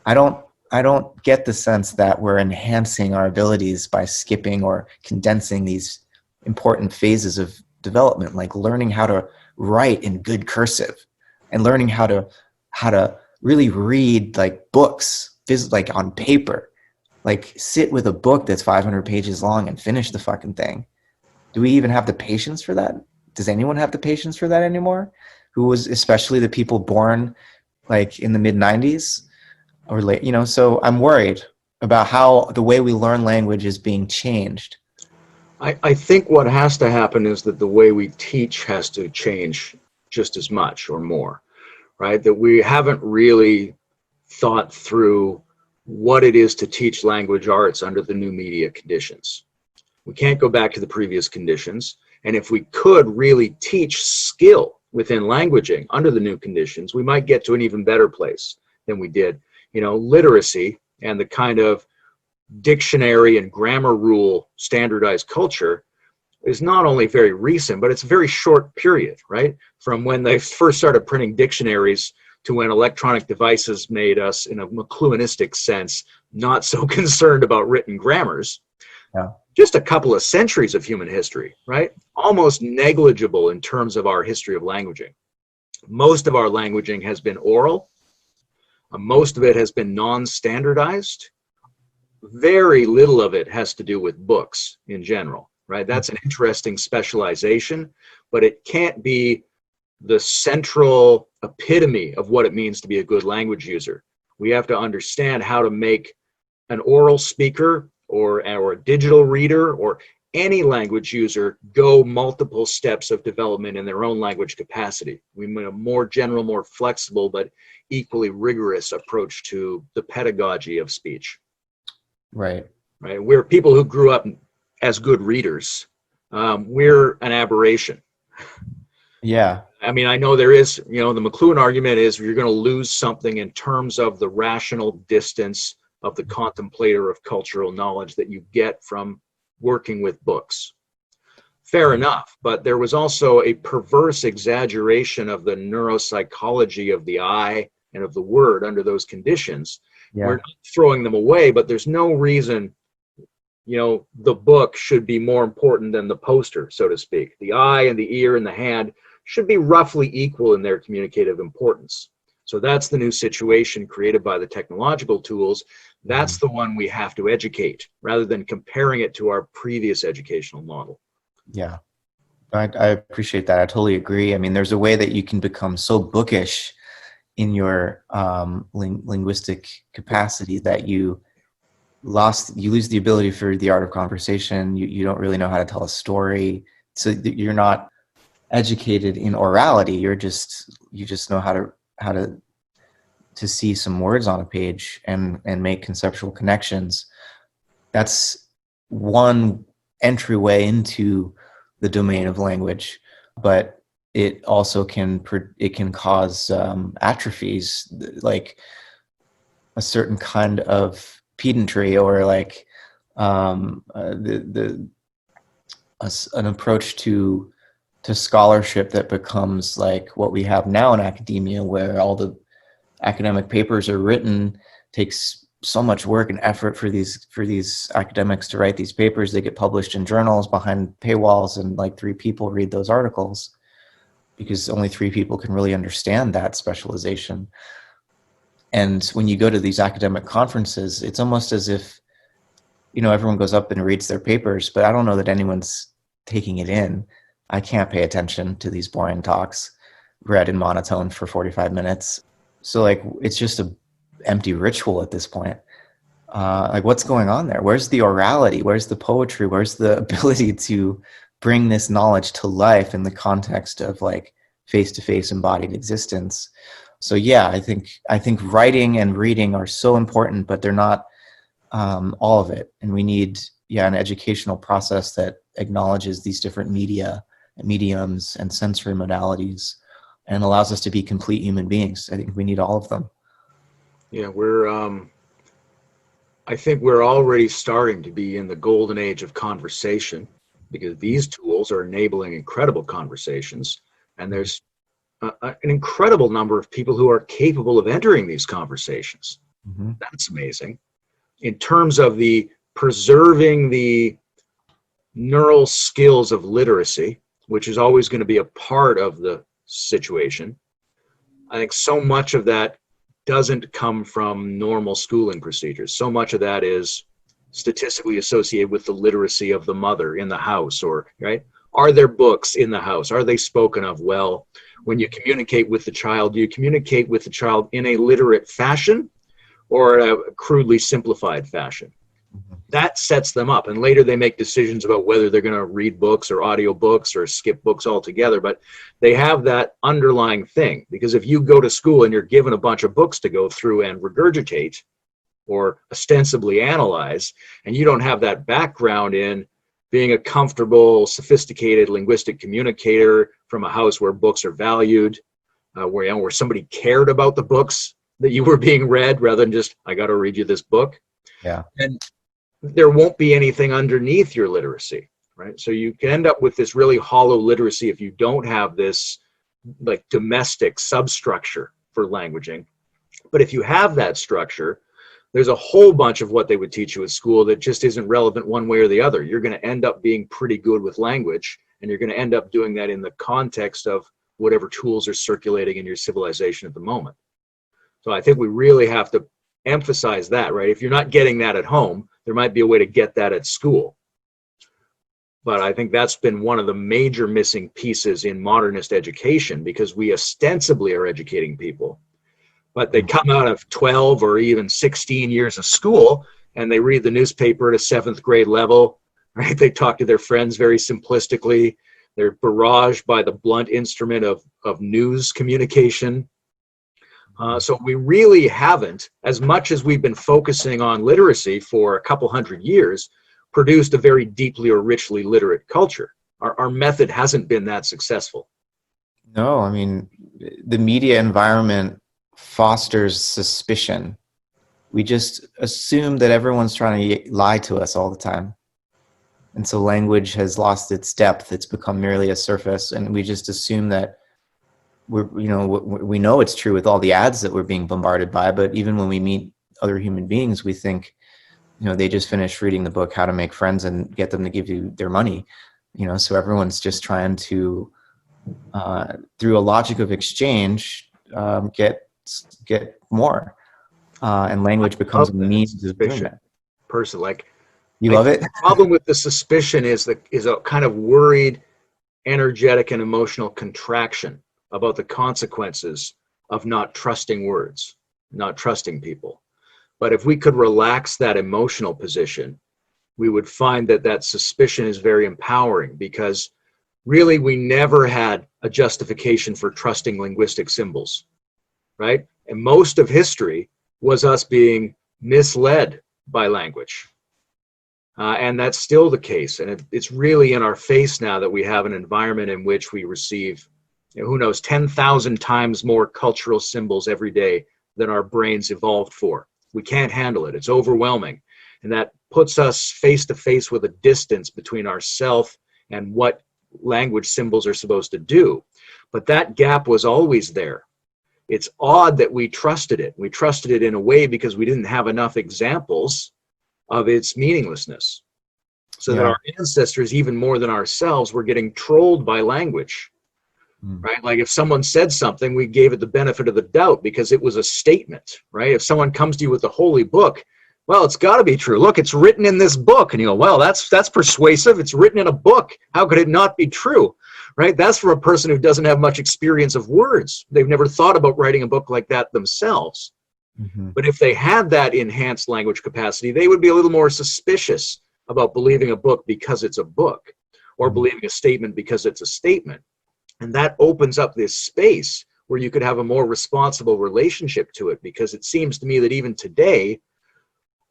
I don't get the sense that we're enhancing our abilities by skipping or condensing these important phases of development, like learning how to write in good cursive and learning how to really read like books, like on paper, like sit with a book that's 500 pages long and finish the fucking thing. Do we even have the patience for that? Does anyone have the patience for that anymore? Who was, especially the people born like in the mid 90s or late, so I'm worried about how the way we learn language is being changed.
I think what has to happen is that the way we teach has to change just as much or more, right? That we haven't really thought through what it is to teach language arts under the new media conditions. We can't go back to the previous conditions. And if we could really teach skill within languaging under the new conditions, we might get to an even better place than we did. Literacy and the kind of dictionary and grammar rule standardized culture is not only very recent, but it's a very short period, right? From when they first started printing dictionaries to when electronic devices made us, in a McLuhanistic sense, not so concerned about written grammars.
Yeah.
Just a couple of centuries of human history, right? Almost negligible in terms of our history of languaging. Most of our languaging has been oral. Most of it has been non-standardized. Very little of it has to do with books in general, right? That's an interesting specialization, but it can't be the central epitome of what it means to be a good language user. We have to understand how to make an oral speaker or a digital reader or any language user go multiple steps of development in their own language capacity. We need a more general, more flexible, but equally rigorous approach to the pedagogy of speech.
Right.
Right. We're people who grew up as good readers. We're an aberration.
Yeah.
I mean, I know there is, the McLuhan argument is you're going to lose something in terms of the rational distance of the contemplator of cultural knowledge that you get from working with books. Fair enough, but there was also a perverse exaggeration of the neuropsychology of the eye and of the word under those conditions.
Yeah.
We're not throwing them away, but there's no reason, the book should be more important than the poster, so to speak. The eye and the ear and the hand should be roughly equal in their communicative importance. So that's the new situation created by the technological tools. That's the one we have to educate rather than comparing it to our previous educational model.
Yeah. I appreciate that. I totally agree. I mean, there's a way that you can become so bookish in your linguistic capacity that you lose the ability for the art of conversation. You don't really know how to tell a story. So you're not educated in orality. You just know how to see some words on a page and make conceptual connections. That's one entryway into the domain of language, but it also can cause atrophies, like a certain kind of pedantry, or like an approach to scholarship that becomes like what we have now in academia, where all the academic papers are written. Takes so much work and effort for these academics to write these papers. They get published in journals behind paywalls, and like 3 people read those articles because only 3 people can really understand that specialization. And when you go to these academic conferences, it's almost as if, everyone goes up and reads their papers, but I don't know that anyone's taking it in. I can't pay attention to these boring talks read in monotone for 45 minutes. So like, it's just a empty ritual at this point. Like, what's going on there? Where's the orality? Where's the poetry? Where's the ability to bring this knowledge to life in the context of like face-to-face embodied existence? So yeah, I think writing and reading are so important, but they're not all of it. And we need an educational process that acknowledges these different mediums and sensory modalities and allows us to be complete human beings. I think we need all of them.
Yeah, I think we're already starting to be in the golden age of conversation, because these tools are enabling incredible conversations, and there's an incredible number of people who are capable of entering these conversations. Mm-hmm. That's amazing. In terms of the preserving the neural skills of literacy, which is always going to be a part of the situation, I think so much of that doesn't come from normal schooling procedures. So much of that is statistically associated with the literacy of the mother in the house, or right? Are there books in the house? Are they spoken of well? When you communicate with the child, do you communicate with the child in a literate fashion or a crudely simplified fashion? That sets them up, and later they make decisions about whether they're going to read books or audio books or skip books altogether, but they have that underlying thing. Because if you go to school and you're given a bunch of books to go through and regurgitate or ostensibly analyze, and you don't have that background in being a comfortable, sophisticated linguistic communicator from a house where books are valued, where somebody cared about the books that you were being read rather than just, I got to read you this book.
Yeah.
And there won't be anything underneath your literacy, right? So you can end up with this really hollow literacy if you don't have this like domestic substructure for languaging. But if you have that structure, there's a whole bunch of what they would teach you at school that just isn't relevant one way or the other. You're going to end up being pretty good with language, and you're going to end up doing that in the context of whatever tools are circulating in your civilization at the moment. So I think we really have to emphasize that, right? If you're not getting that at home, there might be a way to get that at school. But I think that's been one of the major missing pieces in modernist education, because we ostensibly are educating people, but they come out of 12 or even 16 years of school and they read the newspaper at a 7th grade level, right? They talk to their friends very simplistically. They're barraged by the blunt instrument of news communication. So we really haven't, as much as we've been focusing on literacy for a couple hundred years, produced a very deeply or richly literate culture. Our method hasn't been that successful.
No, I mean, the media environment fosters suspicion. We just assume that everyone's trying to lie to us all the time. And so language has lost its depth. It's become merely a surface, and we just assume that we know it's true with all the ads that we're being bombarded by, but even when we meet other human beings, we think, they just finished reading the book How to Make Friends and get them to give you their money. So everyone's just trying to, through a logic of exchange, get more. And language becomes a means of doing that.
Person, like,
you love it?
The problem with the suspicion is a kind of worried, energetic, and emotional contraction about the consequences of not trusting words, not trusting people. But if we could relax that emotional position, we would find that suspicion is very empowering, because really we never had a justification for trusting linguistic symbols, right? And most of history was us being misled by language. And that's still the case. And it's really in our face now that we have an environment in which we receive, who knows, 10,000 times more cultural symbols every day than our brains evolved for. We can't handle it. It's overwhelming. And that puts us face to face with a distance between ourself and what language symbols are supposed to do. But that gap was always there. It's odd that we trusted it. We trusted it in a way because we didn't have enough examples of its meaninglessness. So that our ancestors, even more than ourselves, were getting trolled by language. Right? Like if someone said something, we gave it the benefit of the doubt because it was a statement, right? If someone comes to you with the holy book, well, it's got to be true. Look, it's written in this book. And you go, well, that's persuasive. It's written in a book. How could it not be true? Right? That's from a person who doesn't have much experience of words. They've never thought about writing a book like that themselves. But if they had that enhanced language capacity, they would be a little more suspicious about believing a book because it's a book, or believing a statement because it's a statement. And that opens up this space where you could have a more responsible relationship to it, because it seems to me that even today,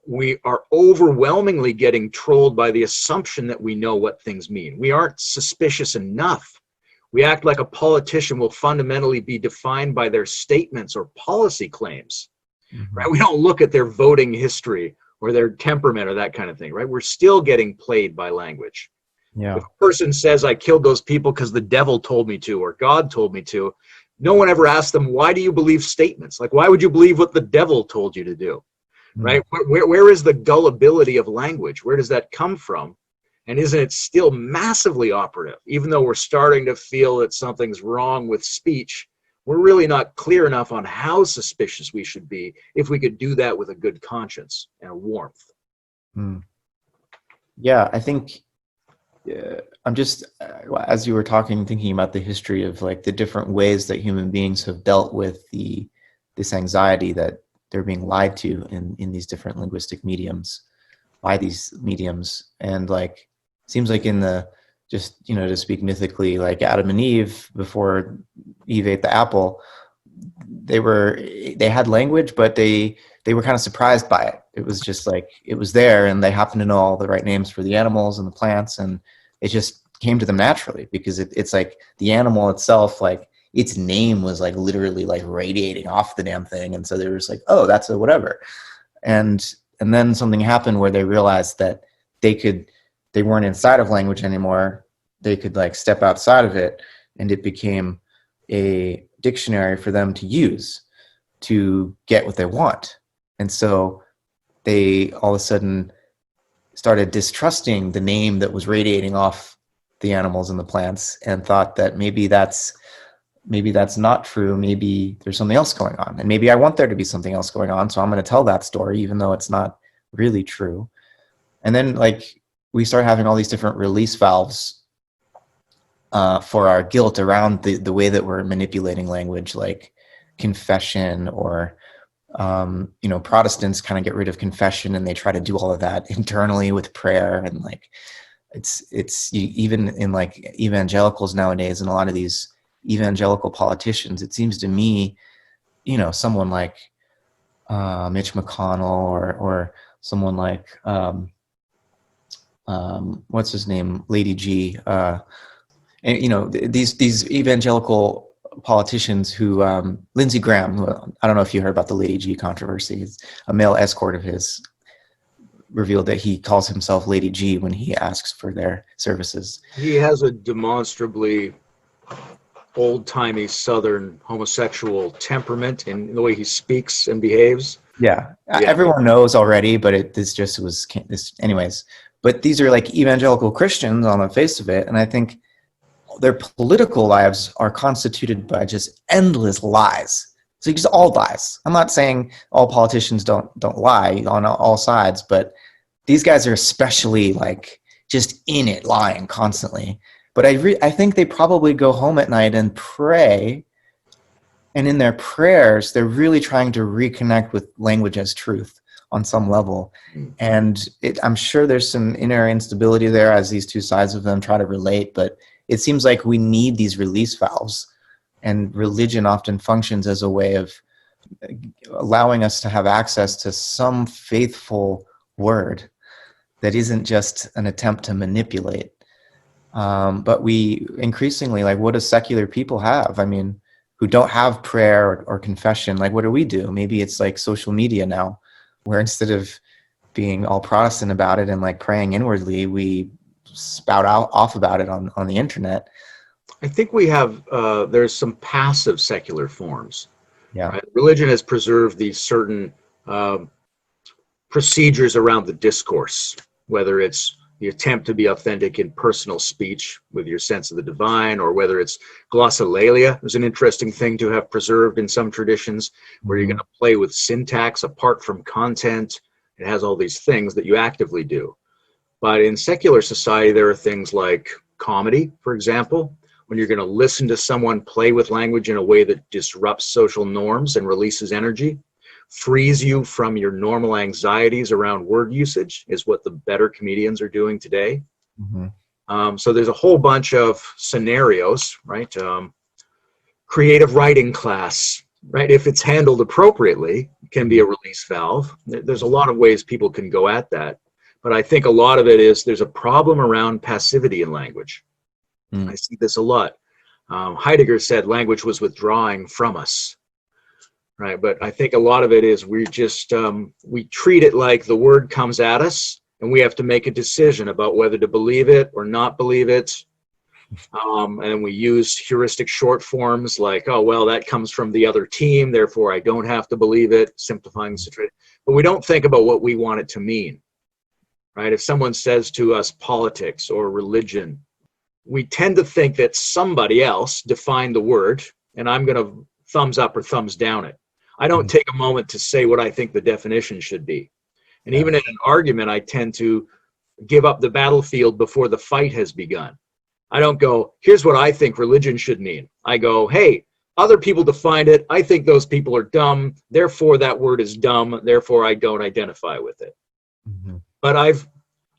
we are overwhelmingly getting trolled by the assumption that we know what things mean. We aren't suspicious enough. We act like a politician will fundamentally be defined by their statements or policy claims. Right? We don't look at their voting history or their temperament or that kind of thing, right? We're still getting played by language.
Yeah.
If a person says, I killed those people because the devil told me to, or God told me to, no one ever asks them, why do you believe statements? Like, why would you believe what the devil told you to do? Right? Where is the gullibility of language? Where does that come from? And isn't it still massively operative? Even though we're starting to feel that something's wrong with speech, we're really not clear enough on how suspicious we should be if we could do that with a good conscience and a warmth.
Yeah, I think I'm just, as you were talking, thinking about the history of like the different ways that human beings have dealt with this anxiety that they're being lied to in these different linguistic mediums, by these mediums. And like, seems like in the, just, to speak mythically, like Adam and Eve, before Eve ate the apple, they had language, but they were kind of surprised by it. It was just like, it was there, and they happened to know all the right names for the animals and the plants, and it just came to them naturally, because it's like the animal itself, like its name was like literally like radiating off the damn thing. And so they were just like, oh, that's a whatever. And then something happened where they realized that they weren't inside of language anymore. They could like step outside of it, and it became a dictionary for them to use. to get what they want. And so they all of a sudden started distrusting the name that was radiating off the animals and the plants, and thought that maybe that's not true. Maybe there's something else going on, and maybe I want there to be something else going on, so I'm going to tell that story even though it's not really true. And then like we start having all these different release valves for our guilt around the way that we're manipulating language, like confession, or Protestants kind of get rid of confession and they try to do all of that internally with prayer. And like even in like evangelicals nowadays, and a lot of these evangelical politicians, it seems to me, someone like Mitch McConnell, or someone like what's his name, Lady G, and these evangelical politicians who Lindsey Graham, who, I don't know if you heard about the Lady G controversy. A male escort of his revealed that he calls himself Lady G when he asks for their services.
He has a demonstrably old-timey Southern homosexual temperament in the way he speaks and behaves.
Yeah. Everyone knows already, but this anyways. But these are like evangelical Christians on the face of it, and I think their political lives are constituted by just endless lies. So just all lies. I'm not saying all politicians don't lie on all sides, but these guys are especially like just in it, lying constantly. But I think they probably go home at night and pray, and in their prayers, they're really trying to reconnect with language as truth on some level. And I'm sure there's some inner instability there as these two sides of them try to relate, but it seems like we need these release valves, and religion often functions as a way of allowing us to have access to some faithful word that isn't just an attempt to manipulate. But we increasingly, like, what do secular people have? I mean, who don't have prayer or confession? Like, what do we do? Maybe it's like social media now, where instead of being all Protestant about it and like praying inwardly, we spout off about it on the internet.
I think we have, there's some passive secular forms.
Yeah.
Right? Religion has preserved these certain procedures around the discourse, whether it's the attempt to be authentic in personal speech with your sense of the divine, or whether it's glossolalia is an interesting thing to have preserved in some traditions, where you're going to play with syntax apart from content. It has all these things that you actively do. But in secular society, there are things like comedy, for example, when you're going to listen to someone play with language in a way that disrupts social norms and releases energy, frees you from your normal anxieties around word usage, is what the better comedians are doing today. So there's a whole bunch of scenarios, right? Creative writing class, right? If it's handled appropriately, can be a release valve. There's a lot of ways people can go at that. But I think a lot of it is there's a problem around passivity in language. I see this a lot. Heidegger said language was withdrawing from us, right? But I think a lot of it is we just, we treat it like the word comes at us and we have to make a decision about whether to believe it or not believe it. And we use heuristic short forms like, oh, well, that comes from the other team, therefore I don't have to believe it, simplifying the situation. But we don't think about what we want it to mean, right? If someone says to us politics or religion, we tend to think that somebody else defined the word and I'm going to thumbs up or thumbs down it. I don't take a moment to say what I think the definition should be. And even in an argument, I tend to give up the battlefield before the fight has begun. I don't go, here's what I think religion should mean. I go, hey, other people defined it. I think those people are dumb. Therefore, that word is dumb. Therefore, I don't identify with it. But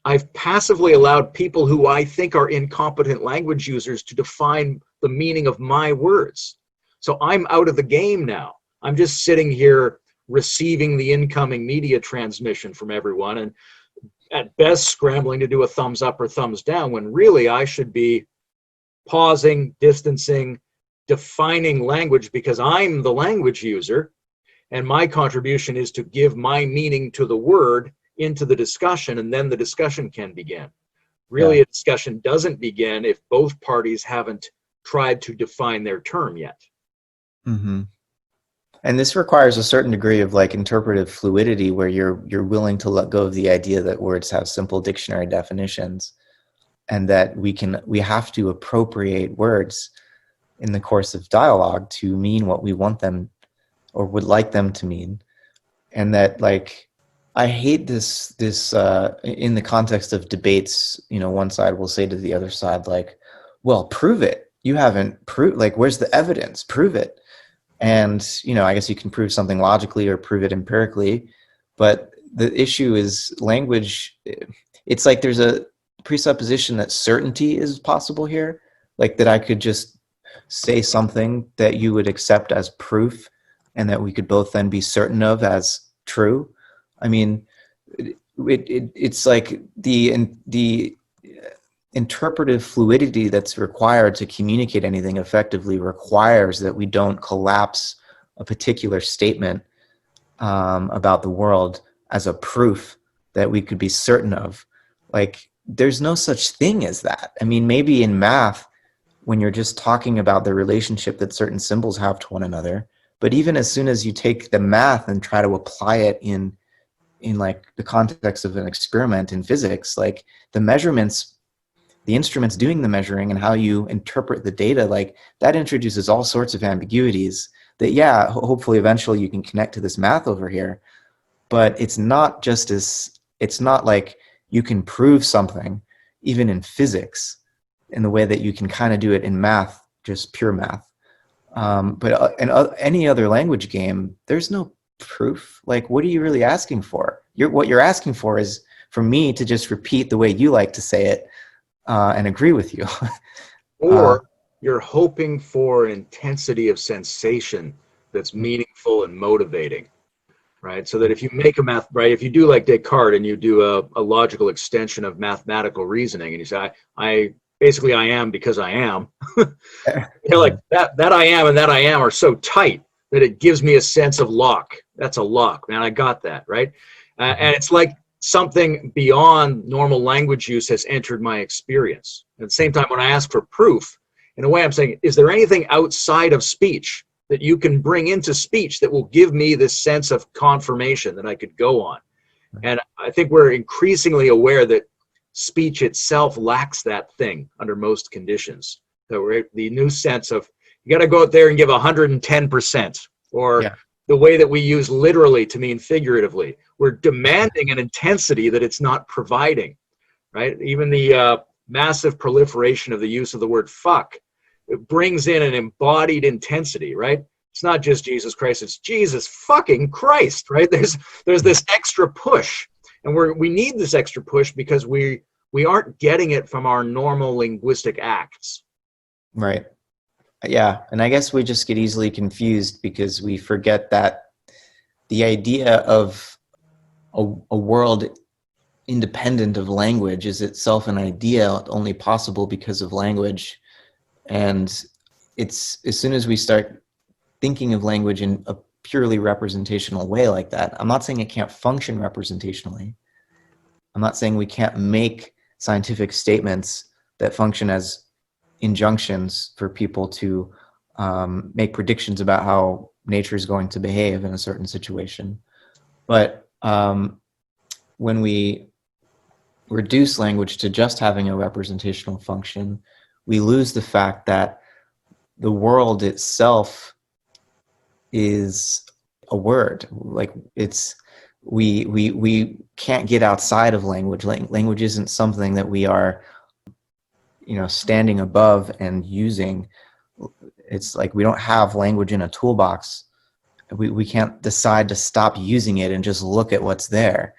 I've passively allowed people who I think are incompetent language users to define the meaning of my words. So I'm out of the game now. I'm just sitting here receiving the incoming media transmission from everyone, and at best scrambling to do a thumbs up or thumbs down, when really I should be pausing, distancing, defining language, because I'm the language user and my contribution is to give my meaning to the word into the discussion, and then the discussion can begin. Really, a discussion doesn't begin if both parties haven't tried to define their term yet.
And this requires a certain degree of like interpretive fluidity where you're willing to let go of the idea that words have simple dictionary definitions and that we have to appropriate words in the course of dialogue to mean what we want them or would like them to mean. And that like I hate this in the context of debates, you know, one side will say to the other side like, well, prove it. You haven't proved, like, where's the evidence? Prove it. And, you know, I guess you can prove something logically or prove it empirically, but the issue is language. It's like there's a presupposition that certainty is possible here, like that I could just say something that you would accept as proof and that we could both then be certain of as true. I mean, it's like the interpretive fluidity that's required to communicate anything effectively requires that we don't collapse a particular statement about the world as a proof that we could be certain of. Like, there's no such thing as that. I mean, maybe in math, when you're just talking about the relationship that certain symbols have to one another, but even as soon as you take the math and try to apply it in like the context of an experiment in physics, like the measurements, the instruments doing the measuring and how you interpret the data, like that introduces all sorts of ambiguities that, yeah, hopefully eventually you can connect to this math over here. But it's not just as, it's not like you can prove something even in physics in the way that you can kind of do it in math, just pure math. But in any other language game, there's no proof. Like, what are you really asking for? What you're asking for is for me to just repeat the way you like to say it and agree with you.
Or you're hoping for an intensity of sensation that's meaningful and motivating, right? So that if you make a math, right, if you do like Descartes and you do a logical extension of mathematical reasoning and you say, I basically I am because I am, you know, like that I am and that I am are so tight that it gives me a sense of lock. That's a lock, man. I got that, right? And it's like something beyond normal language use has entered my experience. At the same time, when I ask for proof, in a way I'm saying, is there anything outside of speech that you can bring into speech that will give me this sense of confirmation that I could go on? And I think we're increasingly aware that speech itself lacks that thing under most conditions. So the new sense of, you got to go out there and give 110%, or
Yeah.
the way that we use literally to mean figuratively. We're demanding an intensity that it's not providing, right? Even the massive proliferation of the use of the word fuck, it brings in an embodied intensity, right? It's not just Jesus Christ, it's Jesus fucking Christ, right? There's this extra push, and we need this extra push because we aren't getting it from our normal linguistic acts.
Right. Yeah. And I guess we just get easily confused because we forget that the idea of a world independent of language is itself an idea only possible because of language. And it's as soon as we start thinking of language in a purely representational way like that, I'm not saying it can't function representationally. I'm not saying we can't make scientific statements that function as injunctions for people to make predictions about how nature is going to behave in a certain situation. But when we reduce language to just having a representational function, we lose the fact that the world itself is a word. Like it's, we can't get outside of language. Language isn't something that we are, you know, standing above and using. It's like we don't have language in a toolbox. We can't decide to stop using it and just look at what's there.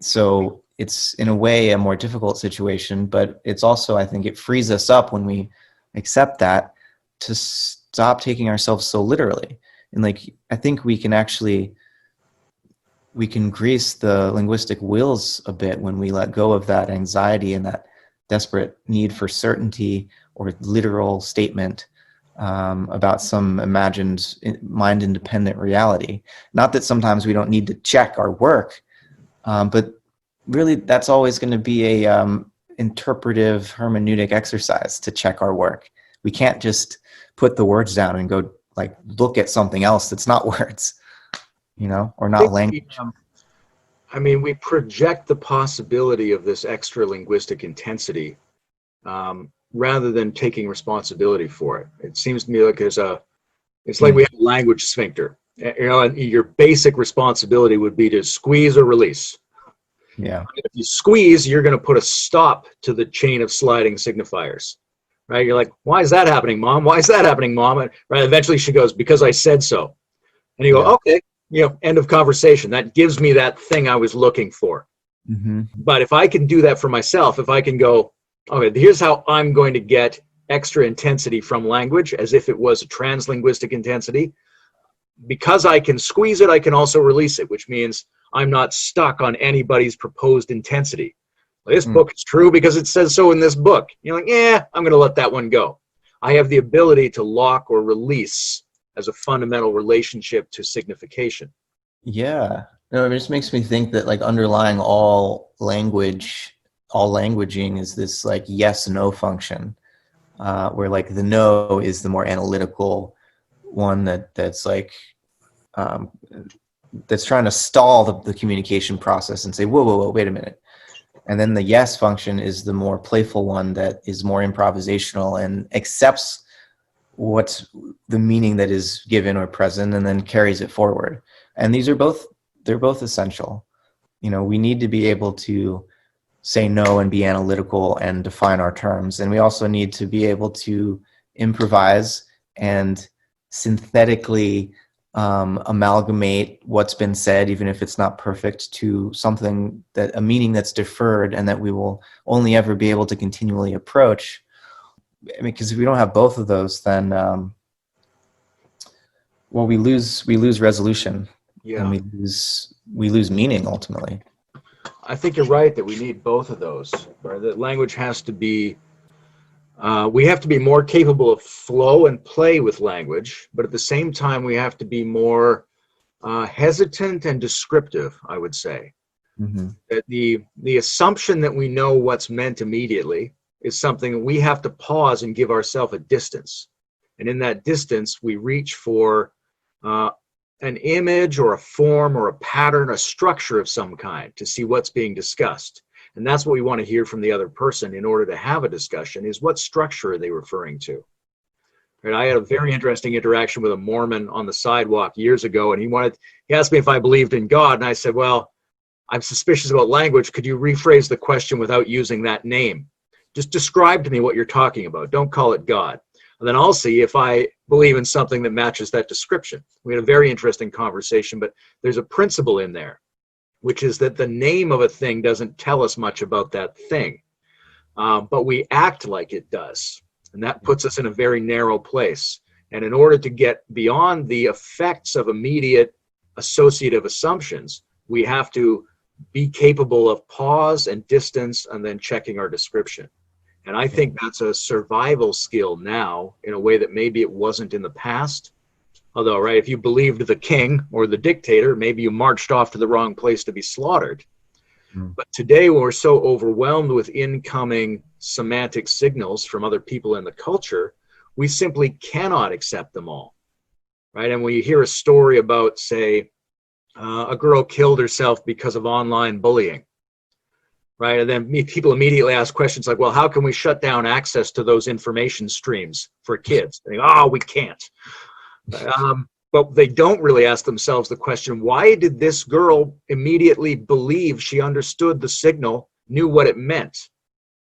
So it's in a way a more difficult situation, but it's also, I think it frees us up when we accept that to stop taking ourselves so literally. And like, I think we can grease the linguistic wheels a bit when we let go of that anxiety and that desperate need for certainty or literal statement about some imagined mind-independent reality. Not that sometimes we don't need to check our work, but really that's always going to be a interpretive hermeneutic exercise to check our work. We can't just put the words down and go like look at something else that's not words, or
I
not
think
language.
we project the possibility of this extra linguistic intensity rather than taking responsibility for it. It seems to me like it's like we have a language sphincter, and your basic responsibility would be to squeeze or release.
Yeah.
If you squeeze, you're going to put a stop to the chain of sliding signifiers, right? You're like, why is that happening, Mom? Why is that happening, Mom? And, right? Eventually she goes, because I said so. And you go, okay, end of conversation. That gives me that thing I was looking for.
Mm-hmm.
But if I can do that for myself, if I can go, okay, here's how I'm going to get extra intensity from language as if it was a translinguistic intensity. Because I can squeeze it, I can also release it, which means I'm not stuck on anybody's proposed intensity. This book is true because it says so in this book. You're like, yeah, I'm going to let that one go. I have the ability to lock or release as a fundamental relationship to signification.
Yeah. No, it just makes me think that like underlying all languaging is this like yes, no function, where like the no is the more analytical one that's like, that's trying to stall the communication process and say, whoa, wait a minute. And then the yes function is the more playful one that is more improvisational and accepts what's the meaning that is given or present and then carries it forward. And they're both essential. We need to be able to say no and be analytical and define our terms. And we also need to be able to improvise and synthetically amalgamate what's been said, even if it's not perfect, to something a meaning that's deferred and that we will only ever be able to continually approach. I mean, because if we don't have both of those, then we lose resolution, and we lose meaning ultimately.
I think you're right that we need both of those. Right? That language has to be. We have to be more capable of flow and play with language, but at the same time, we have to be more hesitant and descriptive, I would say.
Mm-hmm.
That the assumption that we know what's meant immediately is something we have to pause and give ourselves a distance. And in that distance, we reach for an image or a form or a pattern, a structure of some kind to see what's being discussed. And that's what we want to hear from the other person in order to have a discussion, is what structure are they referring to? And I had a very interesting interaction with a Mormon on the sidewalk years ago, and he asked me if I believed in God, and I said, well, I'm suspicious about language. Could you rephrase the question without using that name? Just describe to me what you're talking about. Don't call it God. And then I'll see if I believe in something that matches that description. We had a very interesting conversation, but there's a principle in there, which is that the name of a thing doesn't tell us much about that thing, but we act like it does. And that puts us in a very narrow place. And in order to get beyond the effects of immediate associative assumptions, we have to be capable of pause and distance and then checking our description. And I think that's a survival skill now in a way that maybe it wasn't in the past. Although, right, if you believed the king or the dictator, maybe you marched off to the wrong place to be slaughtered. But today, when we're so overwhelmed with incoming semantic signals from other people in the culture, we simply cannot accept them all, right? And when you hear a story about, say, a girl killed herself because of online bullying, right? And then people immediately ask questions like, well, how can we shut down access to those information streams for kids? They go, oh, we can't. But they don't really ask themselves the question, why did this girl immediately believe she understood the signal, knew what it meant,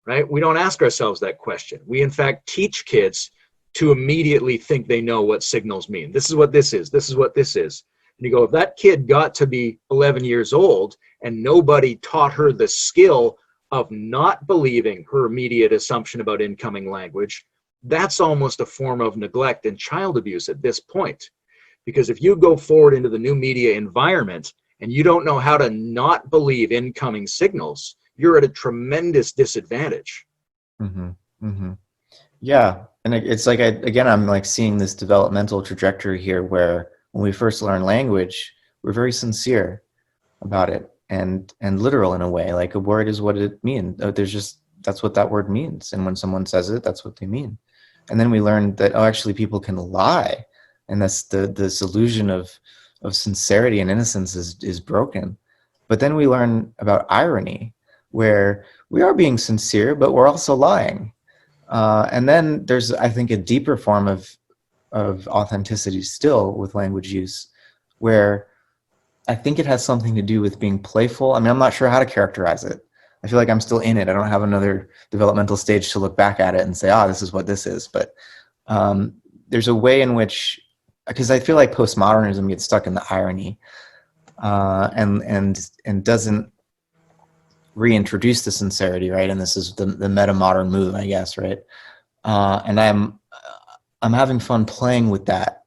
right? We don't ask ourselves that question. We, in fact, teach kids to immediately think they know what signals mean. This is what this is. This is what this is. And you go, if that kid got to be 11 years old and nobody taught her the skill of not believing her immediate assumption about incoming language, that's almost a form of neglect and child abuse at this point. Because if you go forward into the new media environment and you don't know how to not believe incoming signals, you're at a tremendous disadvantage.
Mm-hmm. Mm-hmm. Yeah. And it's like, I'm like seeing this developmental trajectory here where when we first learn language, we're very sincere about it and literal in a way. Like a word is what it means. That's what that word means. And when someone says it, that's what they mean. And then we learn that, actually people can lie and this illusion of sincerity and innocence is broken. But then we learn about irony, where we are being sincere, but we're also lying. And then there's, I think, a deeper form of authenticity still with language use, where I think it has something to do with being playful. I mean, I'm not sure how to characterize it. I feel like I'm still in it. I don't have another developmental stage to look back at it and say, this is what this is. But there's a way in which, because I feel like postmodernism gets stuck in the irony, and doesn't reintroduce the sincerity, right? And this is the meta-modern move, I guess, right? And I'm having fun playing with that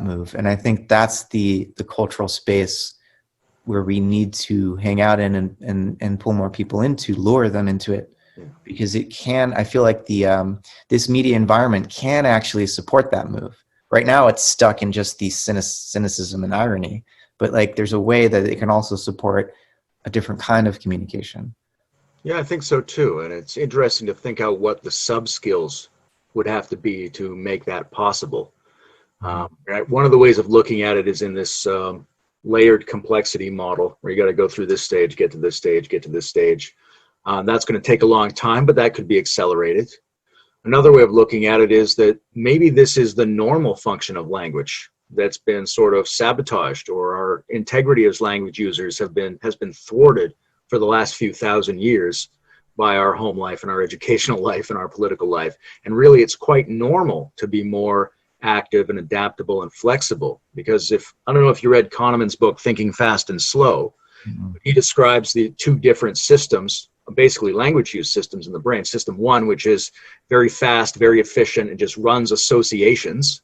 move, and I think that's the cultural space where we need to hang out in and pull more people into, lure them into it, because it can. I feel like this media environment can actually support that move. Right now, it's stuck in just the cynicism and irony, but like there's a way that it can also support a different kind of communication.
Yeah, I think so too. And it's interesting to think out what the sub skills would have to be to make that possible. Right. One of the ways of looking at it is in this layered complexity model, where you got to go through this stage, get to this stage, get to this stage. That's going to take a long time, but that could be accelerated. Another way of looking at it is that maybe this is the normal function of language that's been sort of sabotaged, or our integrity as language users has been thwarted for the last few thousand years by our home life and our educational life and our political life. And really, it's quite normal to be more active and adaptable and flexible, because I don't know if you read Kahneman's book, Thinking Fast and Slow. He describes the two different systems, basically language use systems in the brain. System one, which is very fast, very efficient, and just runs associations.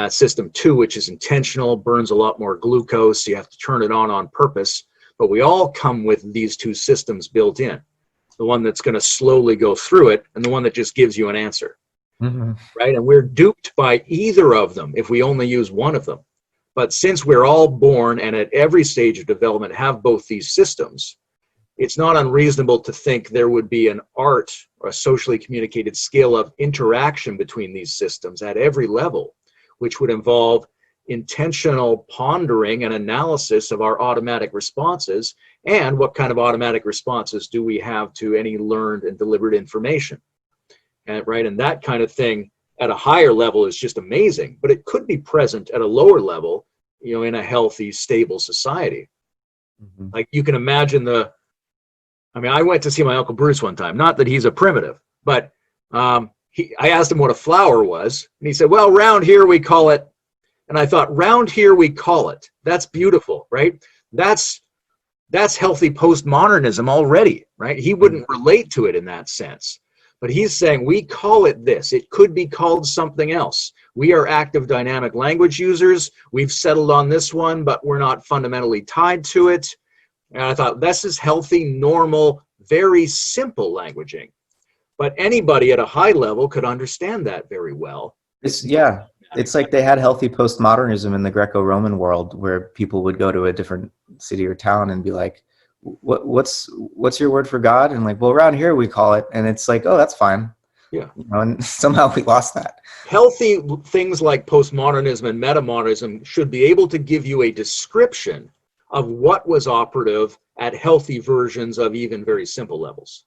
System two, which is intentional, burns a lot more glucose, so you have to turn it on purpose. But we all come with these two systems built in. The one that's going to slowly go through it, and the one that just gives you an answer. Right? And we're duped by either of them if we only use one of them. But since we're all born and at every stage of development have both these systems, it's not unreasonable to think there would be an art or a socially communicated skill of interaction between these systems at every level, which would involve intentional pondering and analysis of our automatic responses, and what kind of automatic responses do we have to any learned and delivered information. And that kind of thing at a higher level is just amazing, but it could be present at a lower level, in a healthy, stable society. Like you can imagine I went to see my Uncle Bruce one time, not that he's a primitive, but I asked him what a flower was, and he said, well, round here we call it, and I thought, round here we call it. That's beautiful, right? That's healthy postmodernism already, right? He wouldn't relate to it in that sense. But he's saying we call it this. It could be called something else. We are active dynamic language users. We've settled on this one, but we're not fundamentally tied to it. And I thought, this is healthy, normal, very simple languaging. But anybody at a high level could understand that very well.
It's like they had healthy postmodernism in the Greco-Roman world, where people would go to a different city or town and be like, what's your word for God? And like, well, around here we call it, and it's like, oh, that's fine.
Yeah.
And somehow we lost that.
Healthy things like postmodernism and metamodernism should be able to give you a description of what was operative at healthy versions of even very simple levels.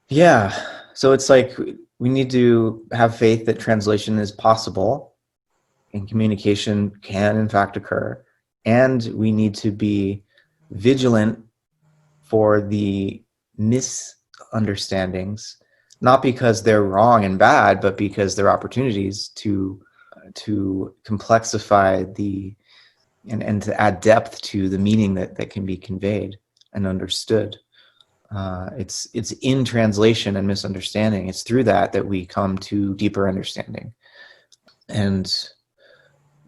Yeah. So it's like we need to have faith that translation is possible and communication can in fact occur. And we need to be vigilant for the misunderstandings, not because they're wrong and bad, but because they're opportunities to complexify and to add depth to the meaning that can be conveyed and understood. It's in translation and misunderstanding. It's through that we come to deeper understanding. And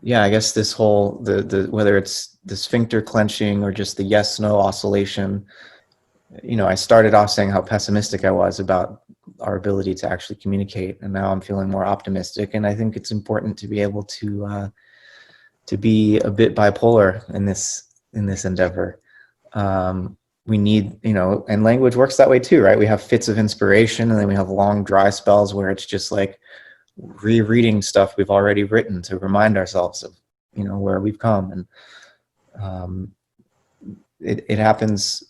yeah, I guess this whole the whether it's the sphincter clenching or just the yes/no oscillation, I started off saying how pessimistic I was about our ability to actually communicate, and now I'm feeling more optimistic. And I think it's important to be able to be a bit bipolar in this endeavor. we need, and language works that way too, right? We have fits of inspiration, and then we have long dry spells where it's just like rereading stuff we've already written to remind ourselves of, where we've come. And it happens.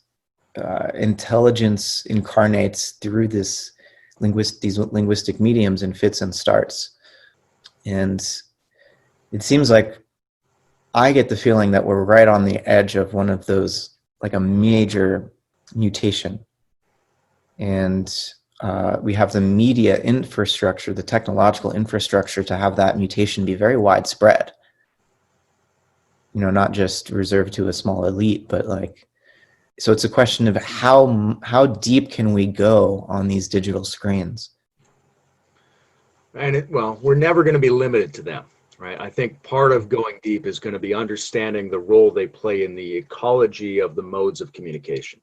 Intelligence incarnates through these linguistic mediums in fits and starts. And it seems like I get the feeling that we're right on the edge of one of those, like a major mutation. And we have the media infrastructure, the technological infrastructure to have that mutation be very widespread. Not just reserved to a small elite, but so it's a question of how deep can we go on these digital screens?
And we're never going to be limited to them, right? I think part of going deep is going to be understanding the role they play in the ecology of the modes of communication.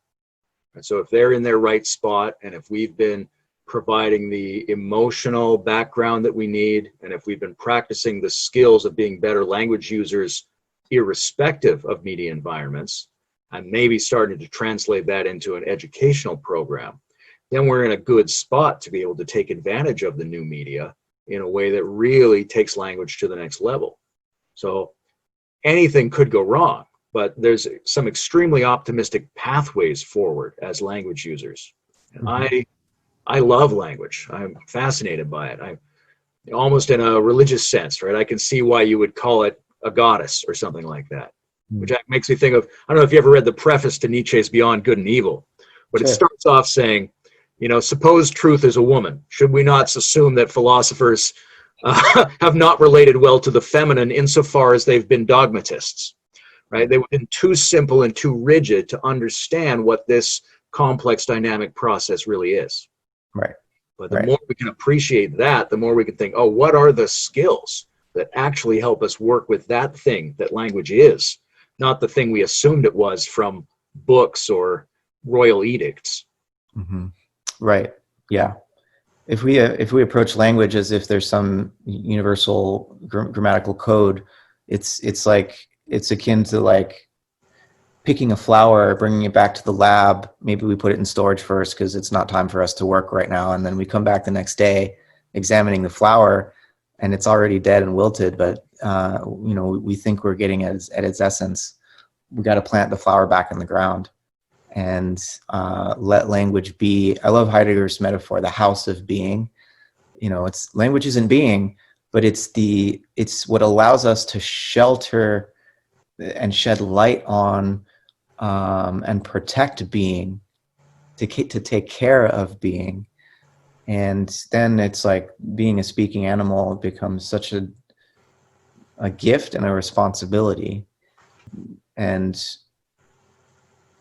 And so if they're in their right spot, and if we've been providing the emotional background that we need, and if we've been practicing the skills of being better language users, irrespective of media environments, and maybe starting to translate that into an educational program, then we're in a good spot to be able to take advantage of the new media in a way that really takes language to the next level. So anything could go wrong, but there's some extremely optimistic pathways forward as language users. And I love language. I'm fascinated by it. I'm almost in a religious sense, right? I can see why you would call it a goddess or something like that, which makes me think of, I don't know if you ever read the preface to Nietzsche's Beyond Good and Evil, but It starts off saying, suppose truth is a woman. Should we not assume that philosophers have not related well to the feminine insofar as they've been dogmatists, right? They've been too simple and too rigid to understand what this complex dynamic process really is.
Right.
But the more we can appreciate that, the more we can think, oh, what are the skills that actually help us work with that thing that language is, not the thing we assumed it was from books or royal edicts.
Mm-hmm. Right. Yeah. If we approach language as if there's some universal grammatical code, it's akin to picking a flower, bringing it back to the lab. Maybe we put it in storage first because it's not time for us to work right now, and then we come back the next day examining the flower, and it's already dead and wilted. But we think we're getting at its essence. We got to plant the flower back in the ground and let language be. I love Heidegger's metaphor, the house of being. It's language isn't being, but it's what allows us to shelter and shed light on and protect being, to take care of being. And then it's like being a speaking animal becomes such a gift and a responsibility. And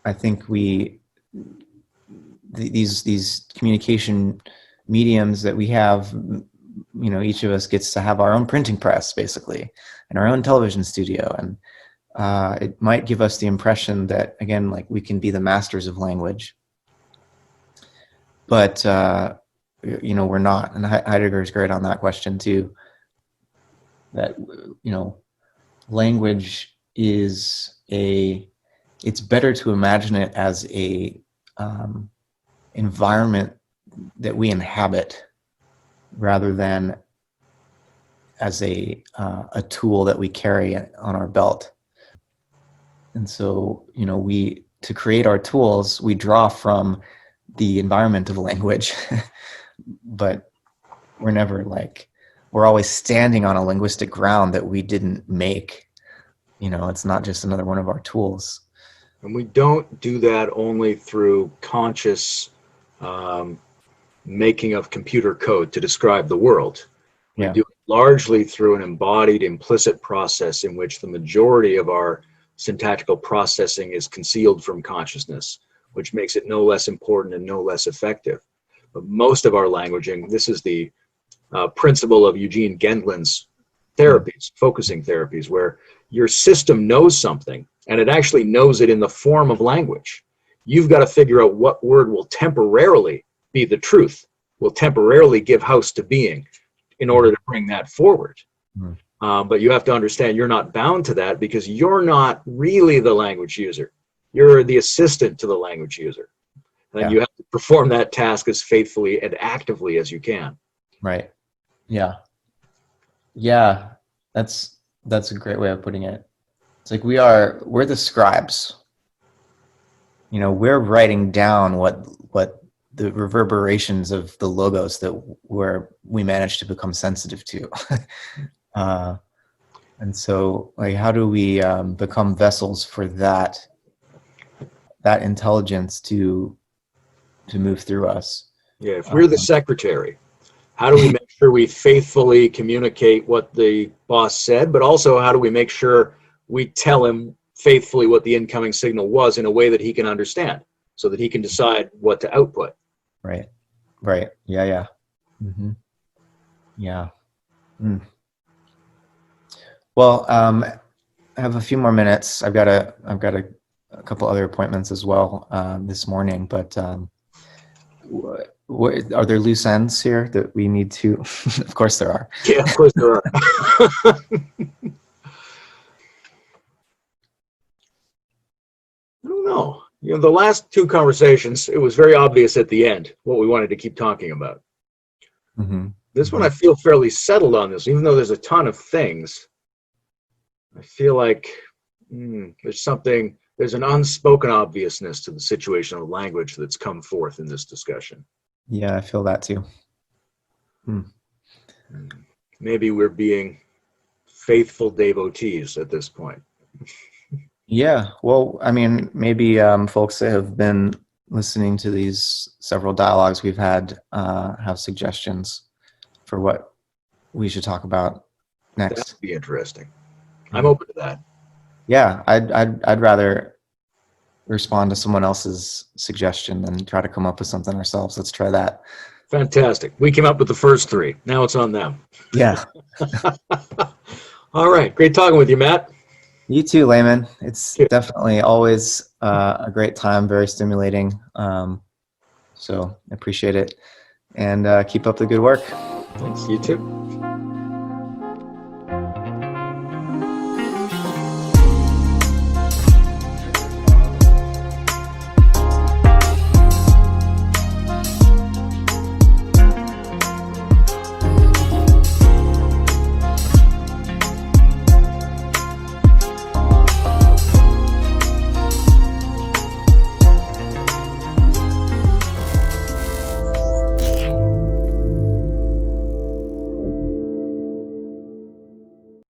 I think these communication mediums that we have, each of us gets to have our own printing press, basically, and our own television studio. And it might give us the impression that, again, we can be the masters of language. But, we're not. And Heidegger is great on that question, too. That, language is it's better to imagine it as a environment that we inhabit rather than as a tool that we carry on our belt. And so, to create our tools, we draw from the environment of language, but we're never we're always standing on a linguistic ground that we didn't make. It's not just another one of our tools.
And we don't do that only through conscious making of computer code to describe the world. We do it largely through an embodied implicit process in which the majority of our syntactical processing is concealed from consciousness, which makes it no less important and no less effective. But most of our languaging, this is the principle of Eugene Gendlin's therapies, focusing therapies, where your system knows something and it actually knows it in the form of language. You've got to figure out what word will temporarily be the truth, will temporarily give house to being in order to bring that forward. But you have to understand you're not bound to that because you're not really the language user. You're the assistant to the language user. And
Yeah.
you have to perform that task as faithfully and actively as you can.
Right. Yeah. Yeah. That's a great way of putting it. It's like we're the scribes. You know, we're writing down what the reverberations of the logos that we managed to become sensitive to. And so, like, how do we become vessels for that intelligence to move through us?
Yeah, if we're the secretary, how do we make sure we faithfully communicate what the boss said, but also how do we make sure we tell him faithfully what the incoming signal was in a way that he can understand so that he can decide what to output?
Right. Right. Yeah. Yeah. Mm-hmm. Yeah. Mm. Well, I have a few more minutes. I've got a couple other appointments as well this morning, but what are there loose ends here that we need to? Of course there are.
Yeah, of course there are. I don't know. You know, the last two conversations, it was very obvious at the end what we wanted to keep talking about.
Mm-hmm.
This one, I feel fairly settled on this, even though there's a ton of things. I feel like there's an unspoken obviousness to the situation of language that's come forth in this discussion.
Yeah, I feel that too.
Maybe we're being faithful devotees at this point.
Yeah, well, I mean, maybe folks that have been listening to these several dialogues we've had have suggestions for what we should talk about next.
That would be interesting. I'm open to that.
Yeah, I'd rather respond to someone else's suggestion than try to come up with something ourselves. Let's try that.
Fantastic. We came up with the first three. Now it's on them.
Yeah.
All right. Great talking with you, Matt.
You too, Layman. It's definitely always a great time, very stimulating. So I appreciate it. And keep up the good work.
Thanks. You too.